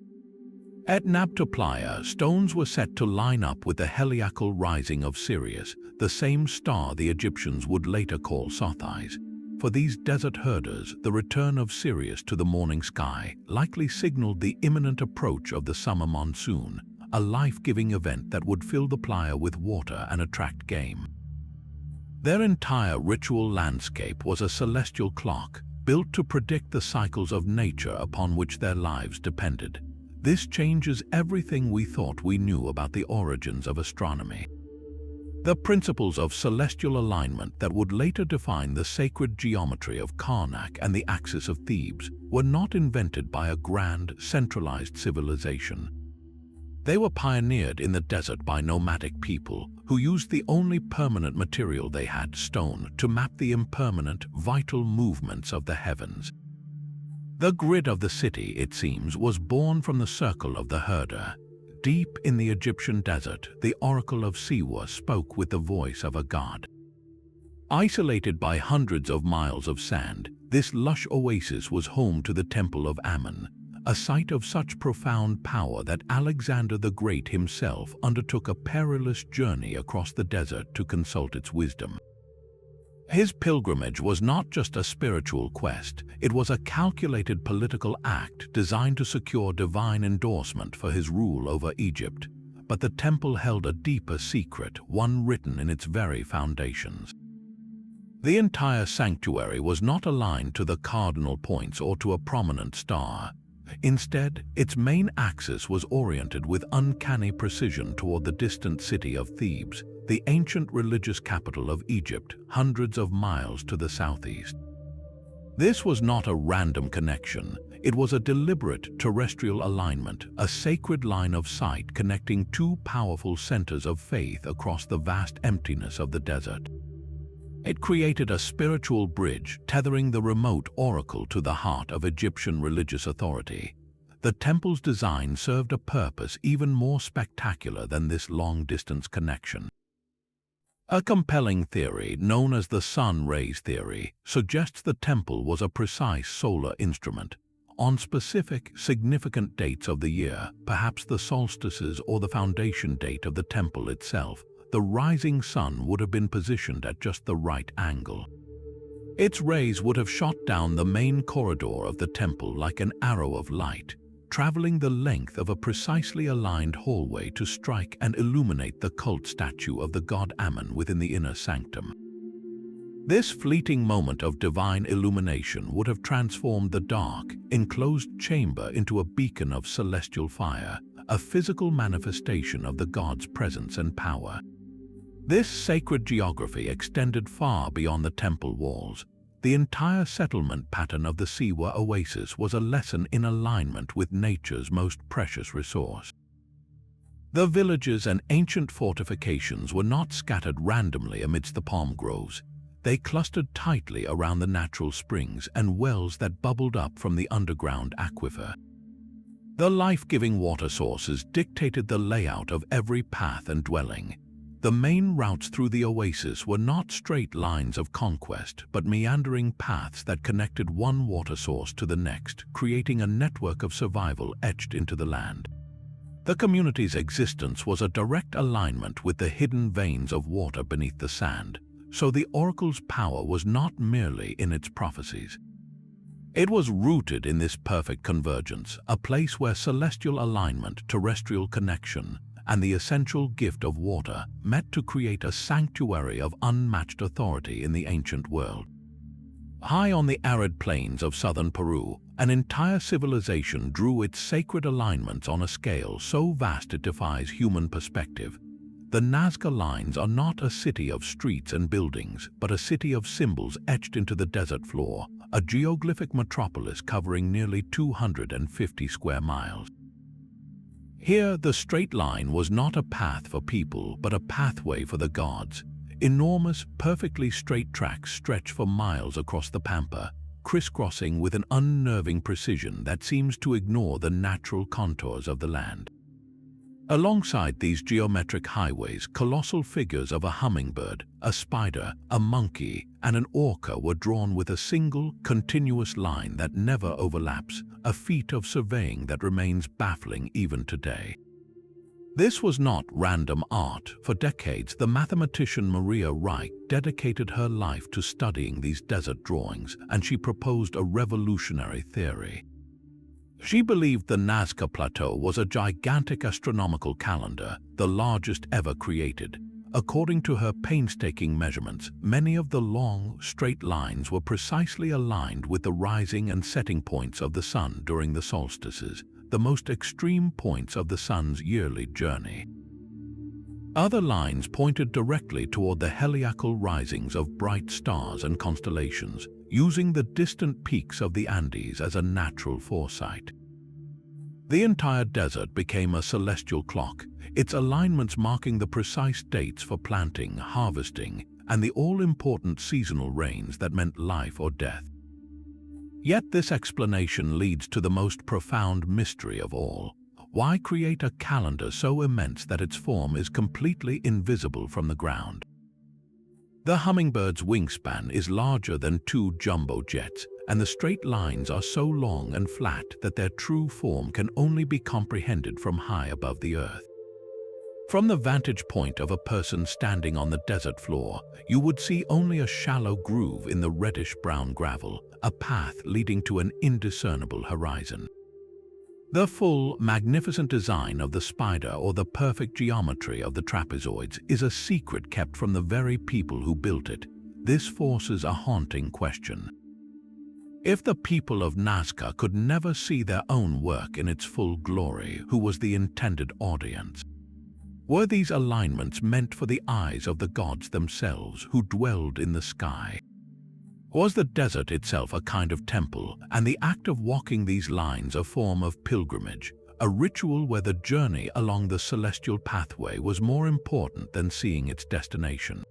At Nabta Playa, stones were set to line up with the heliacal rising of Sirius, the same star the Egyptians would later call Sothis. For these desert herders, the return of Sirius to the morning sky likely signaled the imminent approach of the summer monsoon, a life-giving event that would fill the playa with water and attract game. Their entire ritual landscape was a celestial clock, built to predict the cycles of nature upon which their lives depended. This changes everything we thought we knew about the origins of astronomy. The principles of celestial alignment that would later define the sacred geometry of Karnak and the axis of Thebes were not invented by a grand, centralized civilization. They were pioneered in the desert by nomadic people who used the only permanent material they had, stone, to map the impermanent, vital movements of the heavens. The grid of the city, it seems, was born from the circle of the herder. Deep in the Egyptian desert, the oracle of Siwa spoke with the voice of a god. Isolated by hundreds of miles of sand, this lush oasis was home to the Temple of Ammon, a site of such profound power that Alexander the Great himself undertook a perilous journey across the desert to consult its wisdom. His pilgrimage was not just a spiritual quest, it was a calculated political act designed to secure divine endorsement for his rule over Egypt. But the temple held a deeper secret, one written in its very foundations. The entire sanctuary was not aligned to the cardinal points or to a prominent star. Instead, its main axis was oriented with uncanny precision toward the distant city of Thebes, the ancient religious capital of Egypt, hundreds of miles to the southeast. This was not a random connection. It was a deliberate terrestrial alignment, a sacred line of sight connecting two powerful centers of faith across the vast emptiness of the desert. It created a spiritual bridge tethering the remote oracle to the heart of Egyptian religious authority. The temple's design served a purpose even more spectacular than this long-distance connection. A compelling theory, known as the sun rays theory, suggests the temple was a precise solar instrument. On specific, significant dates of the year, perhaps the solstices or the foundation date of the temple itself, the rising sun would have been positioned at just the right angle. Its rays would have shot down the main corridor of the temple like an arrow of light, traveling the length of a precisely aligned hallway to strike and illuminate the cult statue of the god Ammon within the inner sanctum. This fleeting moment of divine illumination would have transformed the dark, enclosed chamber into a beacon of celestial fire, a physical manifestation of the god's presence and power. This sacred geography extended far beyond the temple walls. The entire settlement pattern of the Siwa oasis was a lesson in alignment with nature's most precious resource. The villages and ancient fortifications were not scattered randomly amidst the palm groves. They clustered tightly around the natural springs and wells that bubbled up from the underground aquifer. The life-giving water sources dictated the layout of every path and dwelling. The main routes through the oasis were not straight lines of conquest, but meandering paths that connected one water source to the next, creating a network of survival etched into the land. The community's existence was a direct alignment with the hidden veins of water beneath the sand, so the oracle's power was not merely in its prophecies. It was rooted in this perfect convergence, a place where celestial alignment, terrestrial connection, and the essential gift of water met to create a sanctuary of unmatched authority in the ancient world. High on the arid plains of southern Peru, an entire civilization drew its sacred alignments on a scale so vast it defies human perspective. The Nazca lines are not a city of streets and buildings, but a city of symbols etched into the desert floor, a geoglyphic metropolis covering nearly 250 square miles. Here, the straight line was not a path for people, but a pathway for the gods. Enormous, perfectly straight tracks stretch for miles across the pampa, crisscrossing with an unnerving precision that seems to ignore the natural contours of the land. Alongside these geometric highways, colossal figures of a hummingbird, a spider, a monkey, and an orca were drawn with a single, continuous line that never overlaps, a feat of surveying that remains baffling even today. This was not random art. For decades, the mathematician Maria Reich dedicated her life to studying these desert drawings, and she proposed a revolutionary theory. She believed the Nazca Plateau was a gigantic astronomical calendar, the largest ever created. According to her painstaking measurements, many of the long, straight lines were precisely aligned with the rising and setting points of the sun during the solstices, the most extreme points of the sun's yearly journey. Other lines pointed directly toward the heliacal risings of bright stars and constellations, using the distant peaks of the Andes as a natural foresight. The entire desert became a celestial clock, its alignments marking the precise dates for planting, harvesting, and the all-important seasonal rains that meant life or death. Yet this explanation leads to the most profound mystery of all. Why create a calendar so immense that its form is completely invisible from the ground? The hummingbird's wingspan is larger than two jumbo jets, and the straight lines are so long and flat that their true form can only be comprehended from high above the earth. From the vantage point of a person standing on the desert floor, you would see only a shallow groove in the reddish-brown gravel, a path leading to an indiscernible horizon. The full, magnificent design of the spider or the perfect geometry of the trapezoids is a secret kept from the very people who built it. This forces a haunting question. If the people of Nazca could never see their own work in its full glory, who was the intended audience? Were these alignments meant for the eyes of the gods themselves who dwelled in the sky? Was the desert itself a kind of temple, and the act of walking these lines a form of pilgrimage, a ritual where the journey along the celestial pathway was more important than seeing its destination?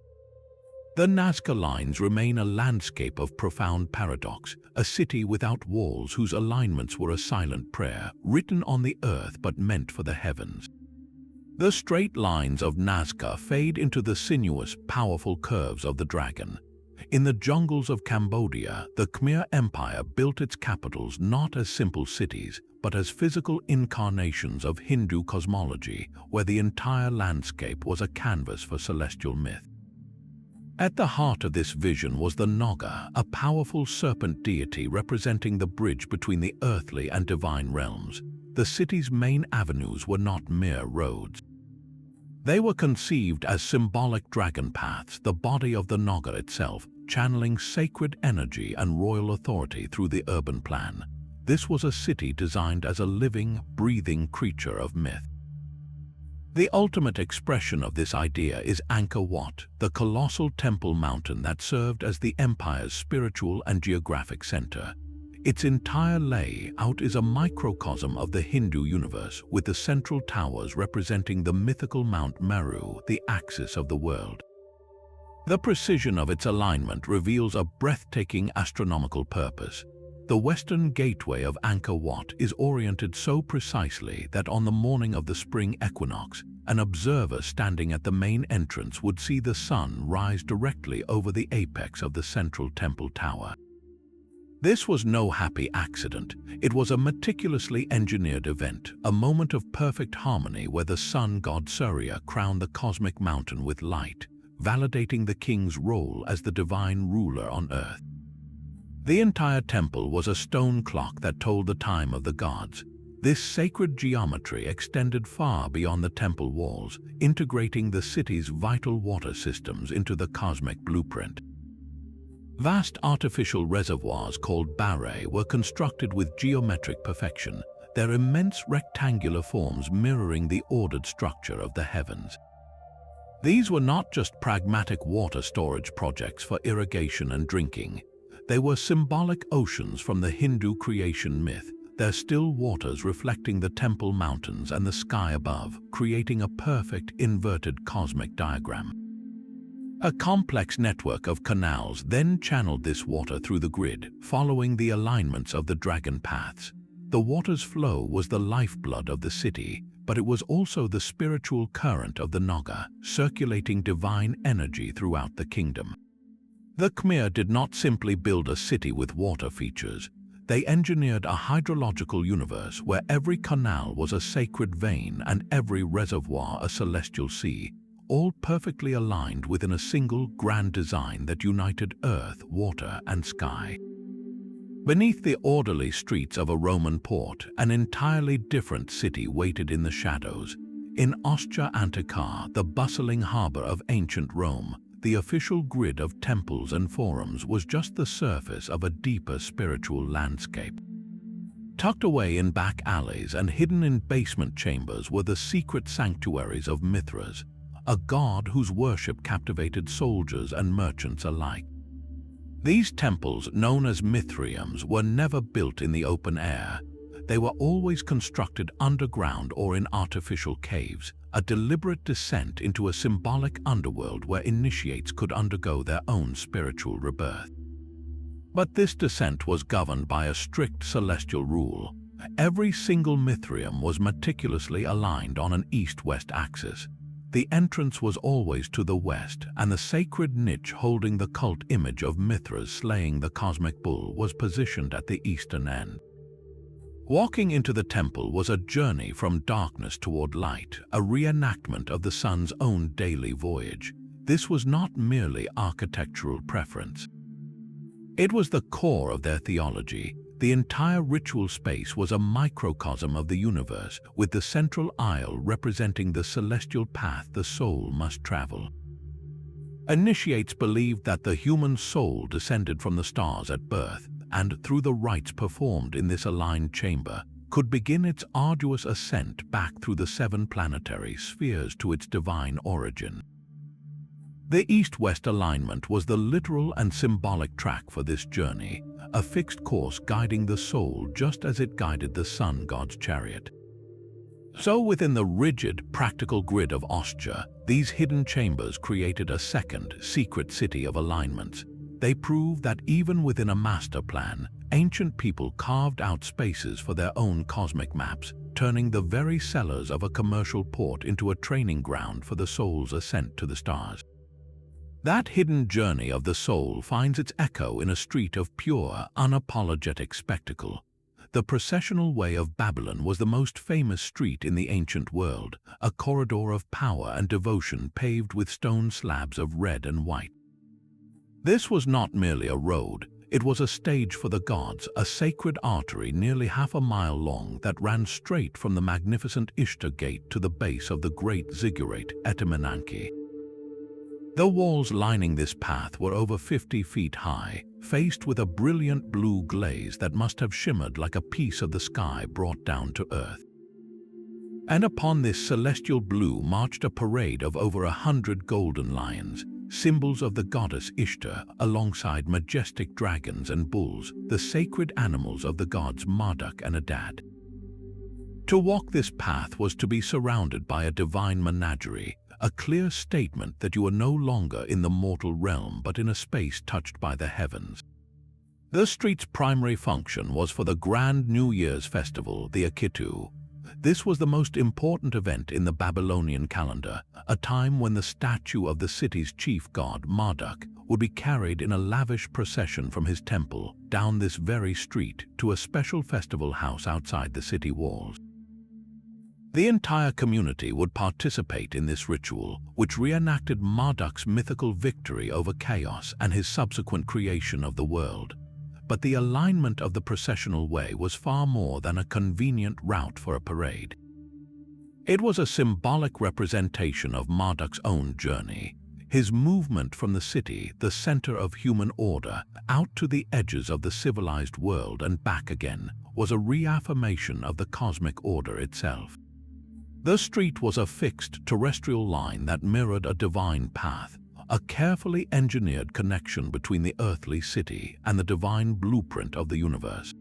The Nazca lines remain a landscape of profound paradox, a city without walls whose alignments were a silent prayer, written on the earth but meant for the heavens. The straight lines of Nazca fade into the sinuous, powerful curves of the dragon. In the jungles of Cambodia, the Khmer Empire built its capitals not as simple cities, but as physical incarnations of Hindu cosmology, where the entire landscape was a canvas for celestial myth. At the heart of this vision was the Naga, a powerful serpent deity representing the bridge between the earthly and divine realms. The city's main avenues were not mere roads. They were conceived as symbolic dragon paths, the body of the Naga itself, channeling sacred energy and royal authority through the urban plan. This was a city designed as a living, breathing creature of myth. The ultimate expression of this idea is Angkor Wat, the colossal temple mountain that served as the empire's spiritual and geographic center. Its entire layout is a microcosm of the Hindu universe, with the central towers representing the mythical Mount Meru, the axis of the world. The precision of its alignment reveals a breathtaking astronomical purpose. The western gateway of Angkor Wat is oriented so precisely that on the morning of the spring equinox, an observer standing at the main entrance would see the sun rise directly over the apex of the central temple tower. This was no happy accident. It was a meticulously engineered event, a moment of perfect harmony where the sun god Surya crowned the cosmic mountain with light, validating the king's role as the divine ruler on earth. The entire temple was a stone clock that told the time of the gods. This sacred geometry extended far beyond the temple walls, integrating the city's vital water systems into the cosmic blueprint. Vast artificial reservoirs called barre were constructed with geometric perfection, their immense rectangular forms mirroring the ordered structure of the heavens. These were not just pragmatic water storage projects for irrigation and drinking. They were symbolic oceans from the Hindu creation myth, their still waters reflecting the temple mountains and the sky above, creating a perfect inverted cosmic diagram. A complex network of canals then channeled this water through the grid, following the alignments of the dragon paths. The water's flow was the lifeblood of the city, but it was also the spiritual current of the Naga, circulating divine energy throughout the kingdom. The Khmer did not simply build a city with water features. They engineered a hydrological universe where every canal was a sacred vein and every reservoir a celestial sea, all perfectly aligned within a single grand design that united earth, water, and sky. Beneath the orderly streets of a Roman port, an entirely different city waited in the shadows. In Ostia Antiqua, the bustling harbor of ancient Rome, the official grid of temples and forums was just the surface of a deeper spiritual landscape. Tucked away in back alleys and hidden in basement chambers were the secret sanctuaries of Mithras, a god whose worship captivated soldiers and merchants alike. These temples, known as Mithraeums, were never built in the open air. They were always constructed underground or in artificial caves, a deliberate descent into a symbolic underworld where initiates could undergo their own spiritual rebirth. But this descent was governed by a strict celestial rule. Every single Mithraeum was meticulously aligned on an east-west axis. The entrance was always to the west, and the sacred niche holding the cult image of Mithras slaying the cosmic bull was positioned at the eastern end. Walking into the temple was a journey from darkness toward light, a reenactment of the sun's own daily voyage. This was not merely architectural preference. It was the core of their theology. The entire ritual space was a microcosm of the universe, with the central aisle representing the celestial path the soul must travel. Initiates believed that the human soul descended from the stars at birth, and through the rites performed in this aligned chamber, could begin its arduous ascent back through the 7 planetary spheres to its divine origin. The east-west alignment was the literal and symbolic track for this journey, a fixed course guiding the soul just as it guided the sun god's chariot. So within the rigid, practical grid of Ostia, these hidden chambers created a second, secret city of alignments. They prove that even within a master plan, ancient people carved out spaces for their own cosmic maps, turning the very cellars of a commercial port into a training ground for the soul's ascent to the stars. That hidden journey of the soul finds its echo in a street of pure, unapologetic spectacle. The processional way of Babylon was the most famous street in the ancient world, a corridor of power and devotion paved with stone slabs of red and white. This was not merely a road, it was a stage for the gods, a sacred artery nearly half a mile long that ran straight from the magnificent Ishtar Gate to the base of the great ziggurat Etemenanke. The walls lining this path were over 50 feet high, faced with a brilliant blue glaze that must have shimmered like a piece of the sky brought down to earth. And upon this celestial blue marched a parade of over 100 golden lions, symbols of the goddess Ishtar, alongside majestic dragons and bulls, the sacred animals of the gods Marduk and Adad. To walk this path was to be surrounded by a divine menagerie, a clear statement that you are no longer in the mortal realm but in a space touched by the heavens. The street's primary function was for the grand New Year's festival, the Akitu. This was the most important event in the Babylonian calendar, a time when the statue of the city's chief god, Marduk, would be carried in a lavish procession from his temple down this very street to a special festival house outside the city walls. The entire community would participate in this ritual, which reenacted Marduk's mythical victory over chaos and his subsequent creation of the world. But the alignment of the processional way was far more than a convenient route for a parade. It was a symbolic representation of Marduk's own journey, his movement from the city, the center of human order, out to the edges of the civilized world and back again, was a reaffirmation of the cosmic order itself. The street was a fixed terrestrial line that mirrored a divine path, a carefully engineered connection between the earthly city and the divine blueprint of the universe.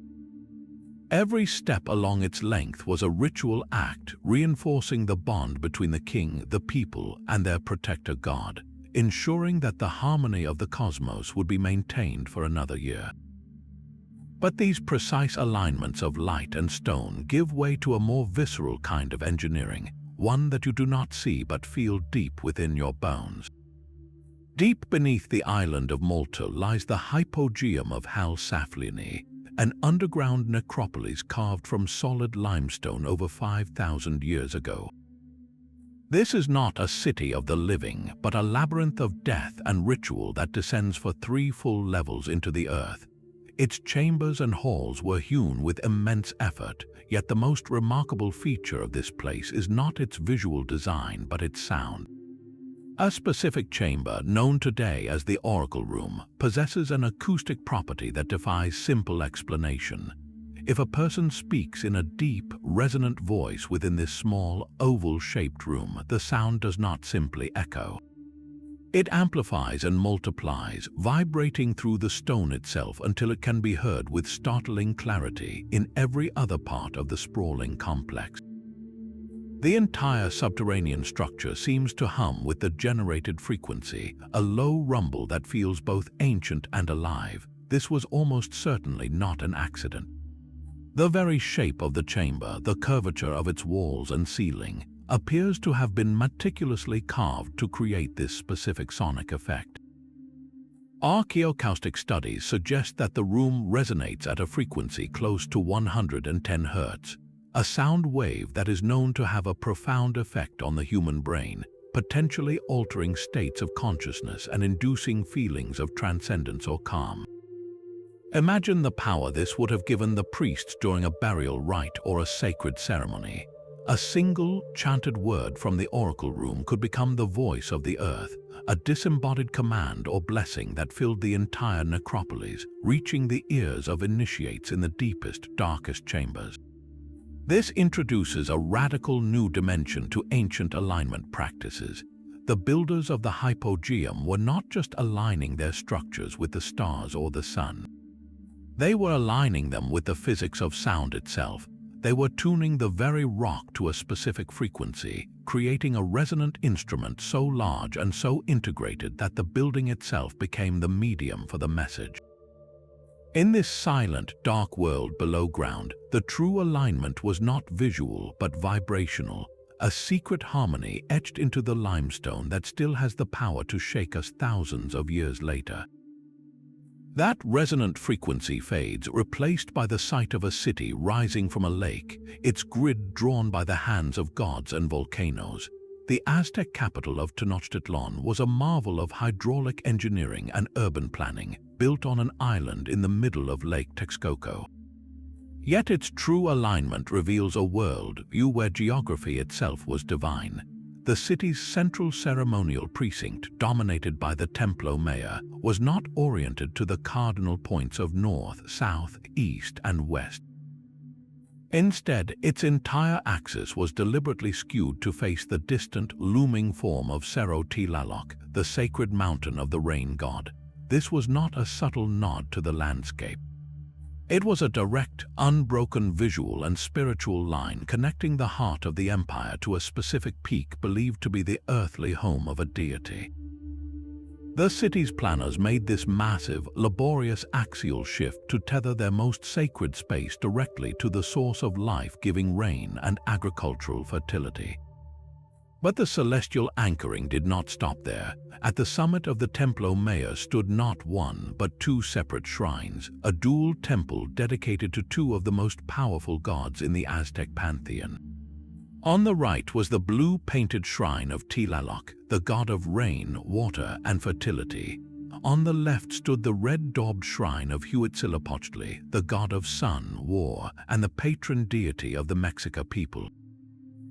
Every step along its length was a ritual act reinforcing the bond between the king, the people, and their protector god, ensuring that the harmony of the cosmos would be maintained for another year. But these precise alignments of light and stone give way to a more visceral kind of engineering, one that you do not see but feel deep within your bones. Deep beneath the island of Malta lies the hypogeum of Hal Saflieni, an underground necropolis carved from solid limestone over 5,000 years ago. This is not a city of the living, but a labyrinth of death and ritual that descends for 3 full levels into the earth. Its chambers and halls were hewn with immense effort, yet the most remarkable feature of this place is not its visual design but its sound. A specific chamber, known today as the Oracle Room, possesses an acoustic property that defies simple explanation. If a person speaks in a deep, resonant voice within this small, oval-shaped room, the sound does not simply echo. It amplifies and multiplies, vibrating through the stone itself until it can be heard with startling clarity in every other part of the sprawling complex. The entire subterranean structure seems to hum with the generated frequency, a low rumble that feels both ancient and alive. This was almost certainly not an accident. The very shape of the chamber, the curvature of its walls and ceiling, appears to have been meticulously carved to create this specific sonic effect. Archaeoacoustic studies suggest that the room resonates at a frequency close to 110 Hz, a sound wave that is known to have a profound effect on the human brain, potentially altering states of consciousness and inducing feelings of transcendence or calm. Imagine the power this would have given the priests during a burial rite or a sacred ceremony. A single, chanted word from the oracle room could become the voice of the earth, a disembodied command or blessing that filled the entire necropolis, reaching the ears of initiates in the deepest, darkest chambers. This introduces a radical new dimension to ancient alignment practices. The builders of the hypogeum were not just aligning their structures with the stars or the sun. They were aligning them with the physics of sound itself. They were tuning the very rock to a specific frequency, creating a resonant instrument so large and so integrated that the building itself became the medium for the message. In this silent, dark world below ground, the true alignment was not visual but vibrational, a secret harmony etched into the limestone that still has the power to shake us thousands of years later. That resonant frequency fades, replaced by the sight of a city rising from a lake, its grid drawn by the hands of gods and volcanoes. The Aztec capital of Tenochtitlan was a marvel of hydraulic engineering and urban planning, built on an island in the middle of Lake Texcoco. Yet its true alignment reveals a world view where geography itself was divine. The city's central ceremonial precinct, dominated by the Templo Mayor, was not oriented to the cardinal points of north, south, east, and west. Instead, its entire axis was deliberately skewed to face the distant, looming form of Cerro Tlaloc, the sacred mountain of the rain god. This was not a subtle nod to the landscape. It was a direct, unbroken visual and spiritual line connecting the heart of the empire to a specific peak believed to be the earthly home of a deity. The city's planners made this massive, laborious axial shift to tether their most sacred space directly to the source of life, giving rain and agricultural fertility. But the celestial anchoring did not stop there. At the summit of the Templo Mayor stood not one but two separate shrines, a dual temple dedicated to two of the most powerful gods in the Aztec pantheon. On the right was the blue-painted shrine of Tlaloc, the god of rain, water, and fertility. On the left stood the red-daubed shrine of Huitzilopochtli, the god of sun, war, and the patron deity of the Mexica people.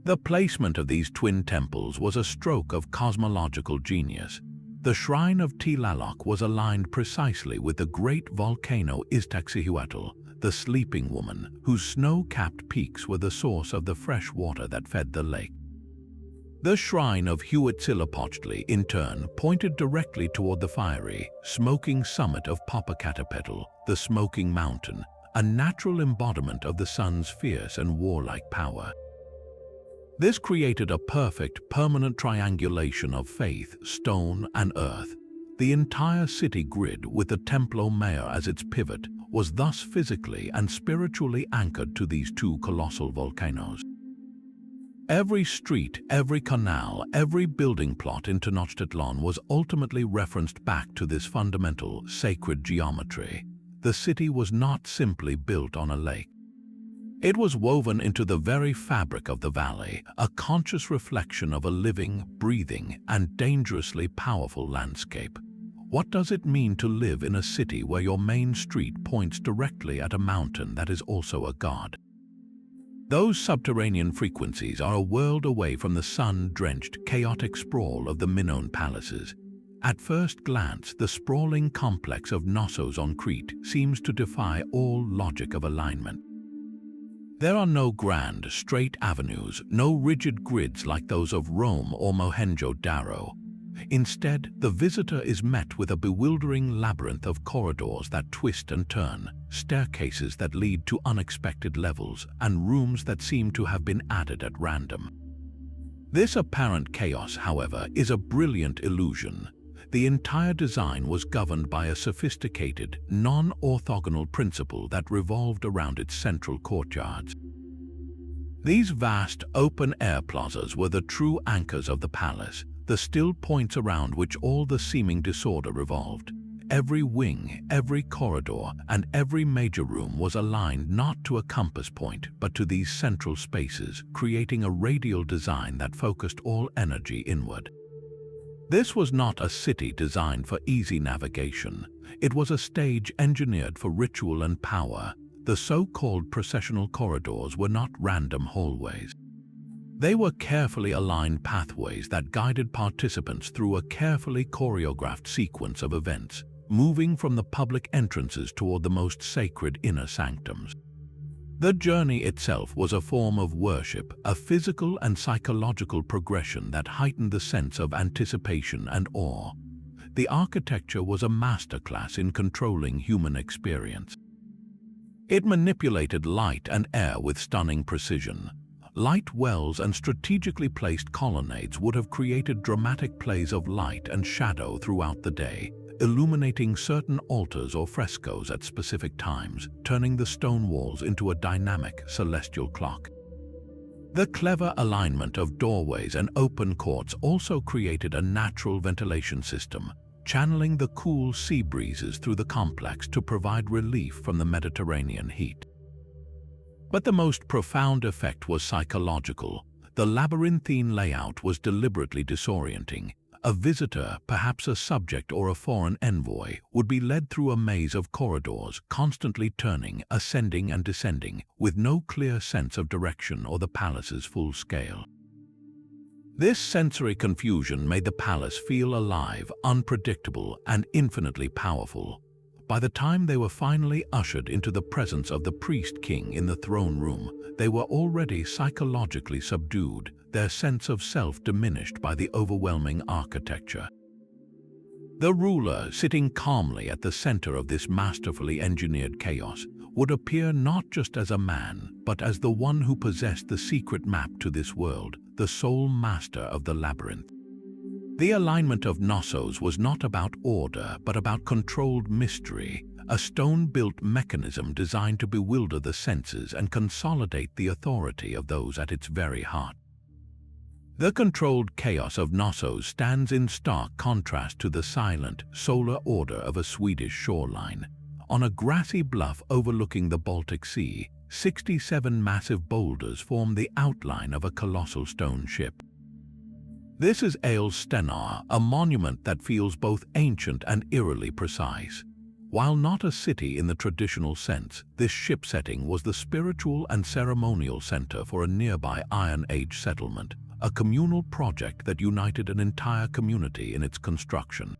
The placement of these twin temples was a stroke of cosmological genius. The shrine of Tlaloc was aligned precisely with the great volcano Iztaccíhuatl, the sleeping woman, whose snow-capped peaks were the source of the fresh water that fed the lake. The shrine of Huitzilopochtli, in turn, pointed directly toward the fiery, smoking summit of Popocatépetl, the smoking mountain, a natural embodiment of the sun's fierce and warlike power. This created a perfect, permanent triangulation of faith, stone, and earth. The entire city grid, with the Templo Mayor as its pivot, was thus physically and spiritually anchored to these two colossal volcanoes. Every street, every canal, every building plot in Tenochtitlan was ultimately referenced back to this fundamental, sacred geometry. The city was not simply built on a lake. It was woven into the very fabric of the valley, a conscious reflection of a living, breathing, and dangerously powerful landscape. What does it mean to live in a city where your main street points directly at a mountain that is also a god? Those subterranean frequencies are a world away from the sun-drenched, chaotic sprawl of the Minoan palaces. At first glance, the sprawling complex of Knossos on Crete seems to defy all logic of alignment. There are no grand, straight avenues, no rigid grids like those of Rome or Mohenjo-Daro. Instead, the visitor is met with a bewildering labyrinth of corridors that twist and turn, staircases that lead to unexpected levels, and rooms that seem to have been added at random. This apparent chaos, however, is a brilliant illusion. The entire design was governed by a sophisticated, non-orthogonal principle that revolved around its central courtyards. These vast, open-air plazas were the true anchors of the palace, the still points around which all the seeming disorder revolved. every wing, every corridor, and every major room was aligned not to a compass point, but to these central spaces, creating a radial design that focused all energy inward. This was not a city designed for easy navigation. It was a stage engineered for ritual and power. The so-called processional corridors were not random hallways. They were carefully aligned pathways that guided participants through a carefully choreographed sequence of events, moving from the public entrances toward the most sacred inner sanctums. The journey itself was a form of worship, a physical and psychological progression that heightened the sense of anticipation and awe. The architecture was a masterclass in controlling human experience. It manipulated light and air with stunning precision. Light wells and strategically placed colonnades would have created dramatic plays of light and shadow throughout the day, illuminating certain altars or frescoes at specific times, turning the stone walls into a dynamic celestial clock. The clever alignment of doorways and open courts also created a natural ventilation system, channeling the cool sea breezes through the complex to provide relief from the Mediterranean heat. But the most profound effect was psychological. The labyrinthine layout was deliberately disorienting. A visitor, perhaps a subject or a foreign envoy, would be led through a maze of corridors, constantly turning, ascending and descending, with no clear sense of direction or the palace's full scale. This sensory confusion made the palace feel alive, unpredictable, and infinitely powerful. By the time they were finally ushered into the presence of the priest-king in the throne room, they were already psychologically subdued, their sense of self diminished by the overwhelming architecture. The ruler, sitting calmly at the center of this masterfully engineered chaos, would appear not just as a man, but as the one who possessed the secret map to this world, the sole master of the labyrinth. The alignment of Knossos was not about order, but about controlled mystery, a stone-built mechanism designed to bewilder the senses and consolidate the authority of those at its very heart. The controlled chaos of Knossos stands in stark contrast to the silent, solar order of a Swedish shoreline. On a grassy bluff overlooking the Baltic Sea, 67 massive boulders form the outline of a colossal stone ship. This is Stenar, a monument that feels both ancient and eerily precise. While not a city in the traditional sense, this ship setting was the spiritual and ceremonial center for a nearby Iron Age settlement, a communal project that united an entire community in its construction.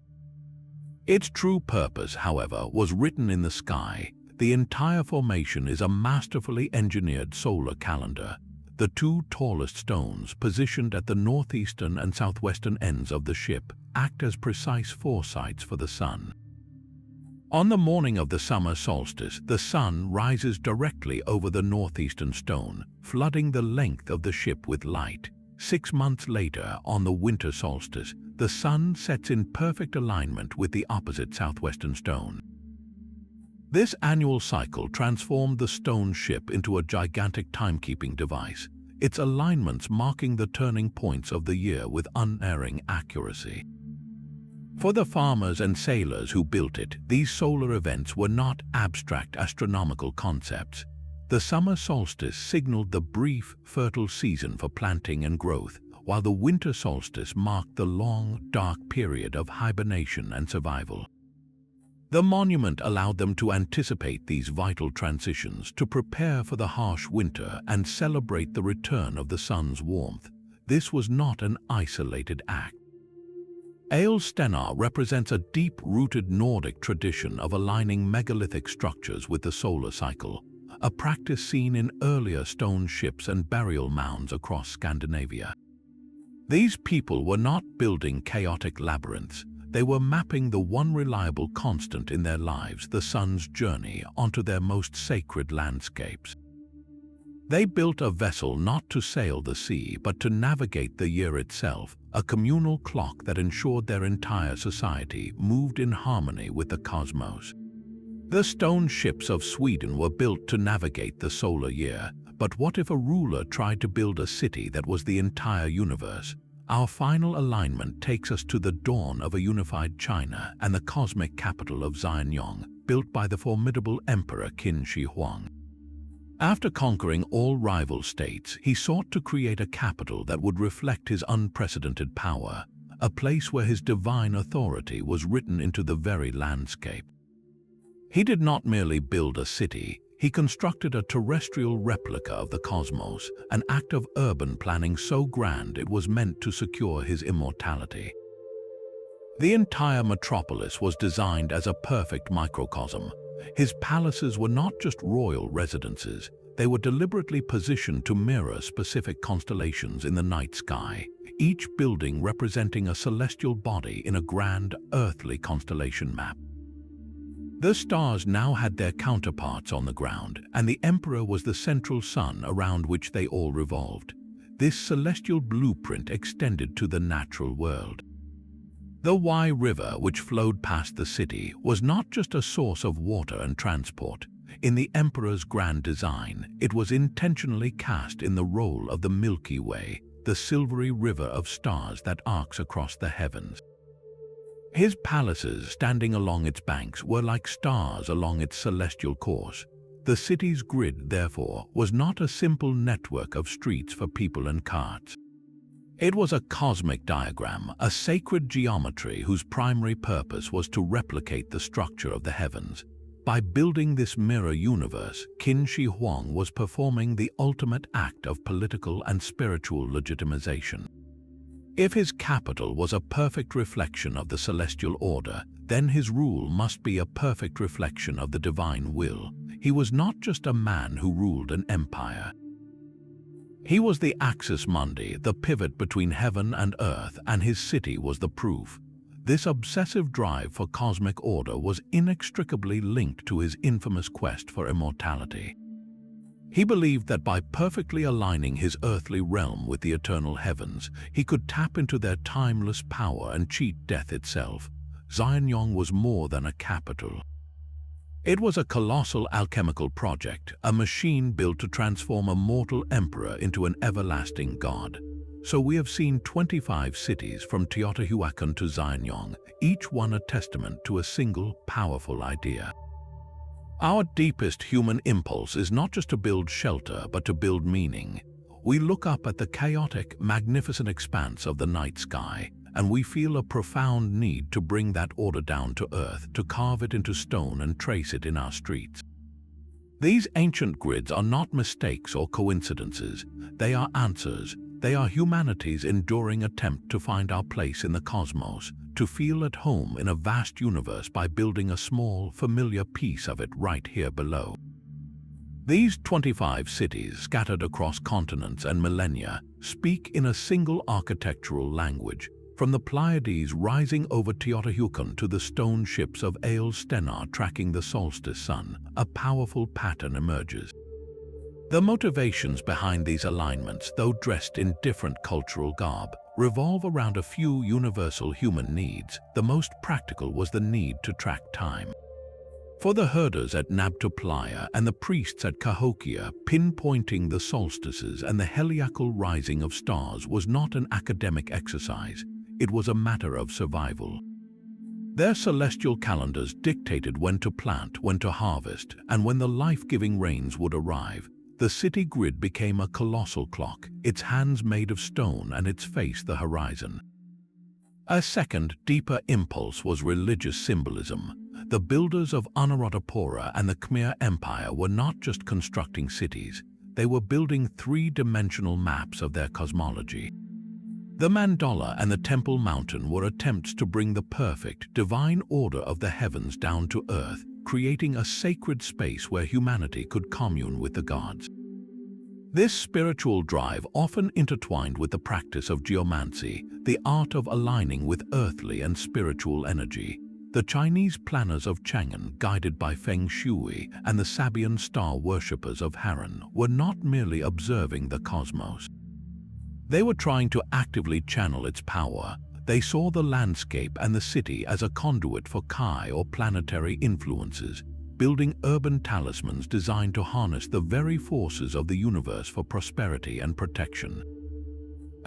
Its true purpose, however, was written in the sky. The entire formation is a masterfully engineered solar calendar. The two tallest stones, positioned at the northeastern and southwestern ends of the ship, act as precise foresights for the sun. On the morning of the summer solstice, the sun rises directly over the northeastern stone, flooding the length of the ship with light. 6 months later, on the winter solstice, the sun sets in perfect alignment with the opposite southwestern stone. This annual cycle transformed the stone ship into a gigantic timekeeping device, its alignments marking the turning points of the year with unerring accuracy. For the farmers and sailors who built it, these solar events were not abstract astronomical concepts. The summer solstice signaled the brief, fertile season for planting and growth, while the winter solstice marked the long, dark period of hibernation and survival. The monument allowed them to anticipate these vital transitions, to prepare for the harsh winter and celebrate the return of the sun's warmth. This was not an isolated act. Stenar represents a deep-rooted Nordic tradition of aligning megalithic structures with the solar cycle, a practice seen in earlier stone ships and burial mounds across Scandinavia. These people were not building chaotic labyrinths. They were mapping the one reliable constant in their lives, the sun's journey, onto their most sacred landscapes. They built a vessel not to sail the sea, but to navigate the year itself, a communal clock that ensured their entire society moved in harmony with the cosmos. The stone ships of Sweden were built to navigate the solar year, but what if a ruler tried to build a city that was the entire universe? our final alignment takes us to the dawn of a unified China and the cosmic capital of Xianyang, built by the formidable Emperor Qin Shi Huang. After conquering all rival states, he sought to create a capital that would reflect his unprecedented power, a place where his divine authority was written into the very landscape. He did not merely build a city, he constructed a terrestrial replica of the cosmos, an act of urban planning so grand it was meant to secure his immortality. The entire metropolis was designed as a perfect microcosm. His palaces were not just royal residences, they were deliberately positioned to mirror specific constellations in the night sky, each building representing a celestial body in a grand earthly constellation map. The stars now had their counterparts on the ground, and the emperor was the central sun around which they all revolved. This celestial blueprint extended to the natural world. The Wai River, which flowed past the city, was not just a source of water and transport. In the emperor's grand design, it was intentionally cast in the role of the Milky Way, the silvery river of stars that arcs across the heavens. His palaces, standing along its banks, were like stars along its celestial course. The city's grid, therefore, was not a simple network of streets for people and carts. It was a cosmic diagram, a sacred geometry whose primary purpose was to replicate the structure of the heavens. By building this mirror universe, Qin Shi Huang was performing the ultimate act of political and spiritual legitimization. If his capital was a perfect reflection of the celestial order, then his rule must be a perfect reflection of the divine will. He was not just a man who ruled an empire. He was the axis mundi, the pivot between heaven and earth, and his city was the proof. This obsessive drive for cosmic order was inextricably linked to his infamous quest for immortality. He believed that by perfectly aligning his earthly realm with the eternal heavens, he could tap into their timeless power and cheat death itself. Xianyang was more than a capital. It was a colossal alchemical project, a machine built to transform a mortal emperor into an everlasting god. So we have seen 25 cities from Teotihuacan to Xianyang, each one a testament to a single, powerful idea. Our deepest human impulse is not just to build shelter, but to build meaning. We look up at the chaotic, magnificent expanse of the night sky, and we feel a profound need to bring that order down to earth, to carve it into stone and trace it in our streets. These ancient grids are not mistakes or coincidences. They are answers. They are humanity's enduring attempt to find our place in the cosmos, to feel at home in a vast universe by building a small, familiar piece of it right here below. These 25 cities, scattered across continents and millennia, speak in a single architectural language. From the Pleiades rising over Teotihuacan to the stone ships of Ael Stenar tracking the solstice sun, a powerful pattern emerges. The motivations behind these alignments, though dressed in different cultural garb, revolve around a few universal human needs. The most practical was the need to track time. For the herders at Nabta Playa and the priests at Cahokia, pinpointing the solstices and the heliacal rising of stars was not an academic exercise. It was a matter of survival. Their celestial calendars dictated when to plant, when to harvest, and when the life-giving rains would arrive. The city grid became a colossal clock, its hands made of stone and its face the horizon. A second, deeper impulse was religious symbolism. The builders of Anuradhapura and the Khmer Empire were not just constructing cities, they were building three-dimensional maps of their cosmology. The mandala and the Temple Mountain were attempts to bring the perfect, divine order of the heavens down to earth, creating a sacred space where humanity could commune with the gods. This spiritual drive often intertwined with the practice of geomancy, the art of aligning with earthly and spiritual energy. The Chinese planners of Chang'an, guided by Feng Shui, and the Sabian star worshippers of Harran were not merely observing the cosmos. They were trying to actively channel its power. They saw the landscape and the city as a conduit for Kai or planetary influences, building urban talismans designed to harness the very forces of the universe for prosperity and protection.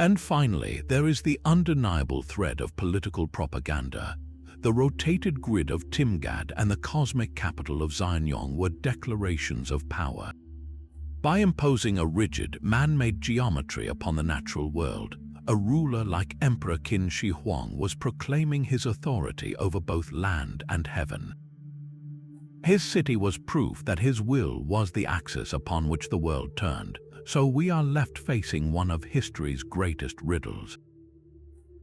And finally, there is the undeniable thread of political propaganda. The rotated grid of Timgad and the cosmic capital of Xianyong were declarations of power. By imposing a rigid, man-made geometry upon the natural world, a ruler like Emperor Qin Shi Huang was proclaiming his authority over both land and heaven. His city was proof that his will was the axis upon which the world turned, so we are left facing one of history's greatest riddles.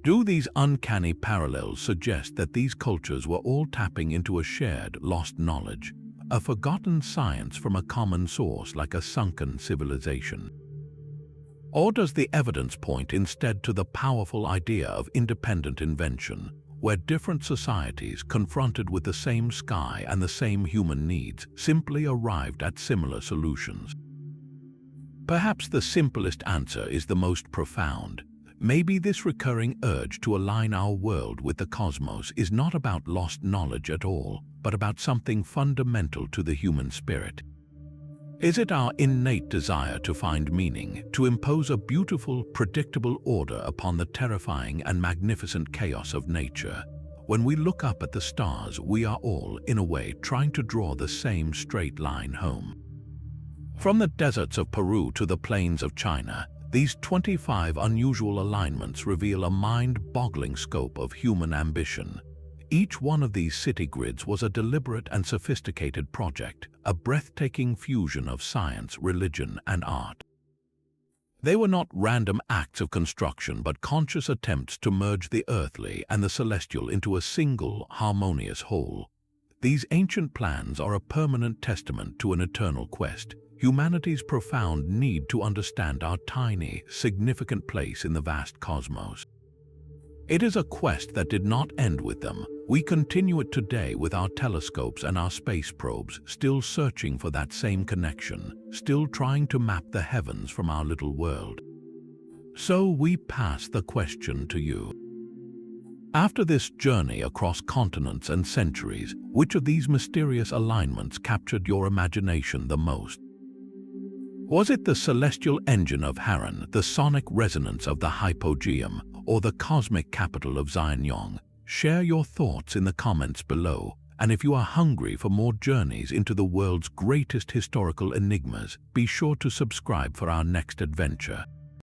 Do these uncanny parallels suggest that these cultures were all tapping into a shared, lost knowledge, a forgotten science from a common source like a sunken civilization? Or does the evidence point instead to the powerful idea of independent invention, where different societies confronted with the same sky and the same human needs simply arrived at similar solutions? Perhaps the simplest answer is the most profound. Maybe this recurring urge to align our world with the cosmos is not about lost knowledge at all, but about something fundamental to the human spirit. Is it our innate desire to find meaning, to impose a beautiful, predictable order upon the terrifying and magnificent chaos of nature? When we look up at the stars, we are all, in a way, trying to draw the same straight line home. From the deserts of Peru to the plains of China, these 25 unusual alignments reveal a mind-boggling scope of human ambition. Each one of these city grids was a deliberate and sophisticated project, a breathtaking fusion of science, religion, and art. They were not random acts of construction, but conscious attempts to merge the earthly and the celestial into a single, harmonious whole. These ancient plans are a permanent testament to an eternal quest, humanity's profound need to understand our tiny, significant place in the vast cosmos. It is a quest that did not end with them. We continue it today with our telescopes and our space probes, still searching for that same connection, still trying to map the heavens from our little world. So we pass the question to you. After this journey across continents and centuries, which of these mysterious alignments captured your imagination the most? Was it the celestial engine of Haran, the sonic resonance of the hypogeum, or the cosmic capital of Xianyong? Share your thoughts in the comments below, and if you are hungry for more journeys into the world's greatest historical enigmas, be sure to subscribe for our next adventure.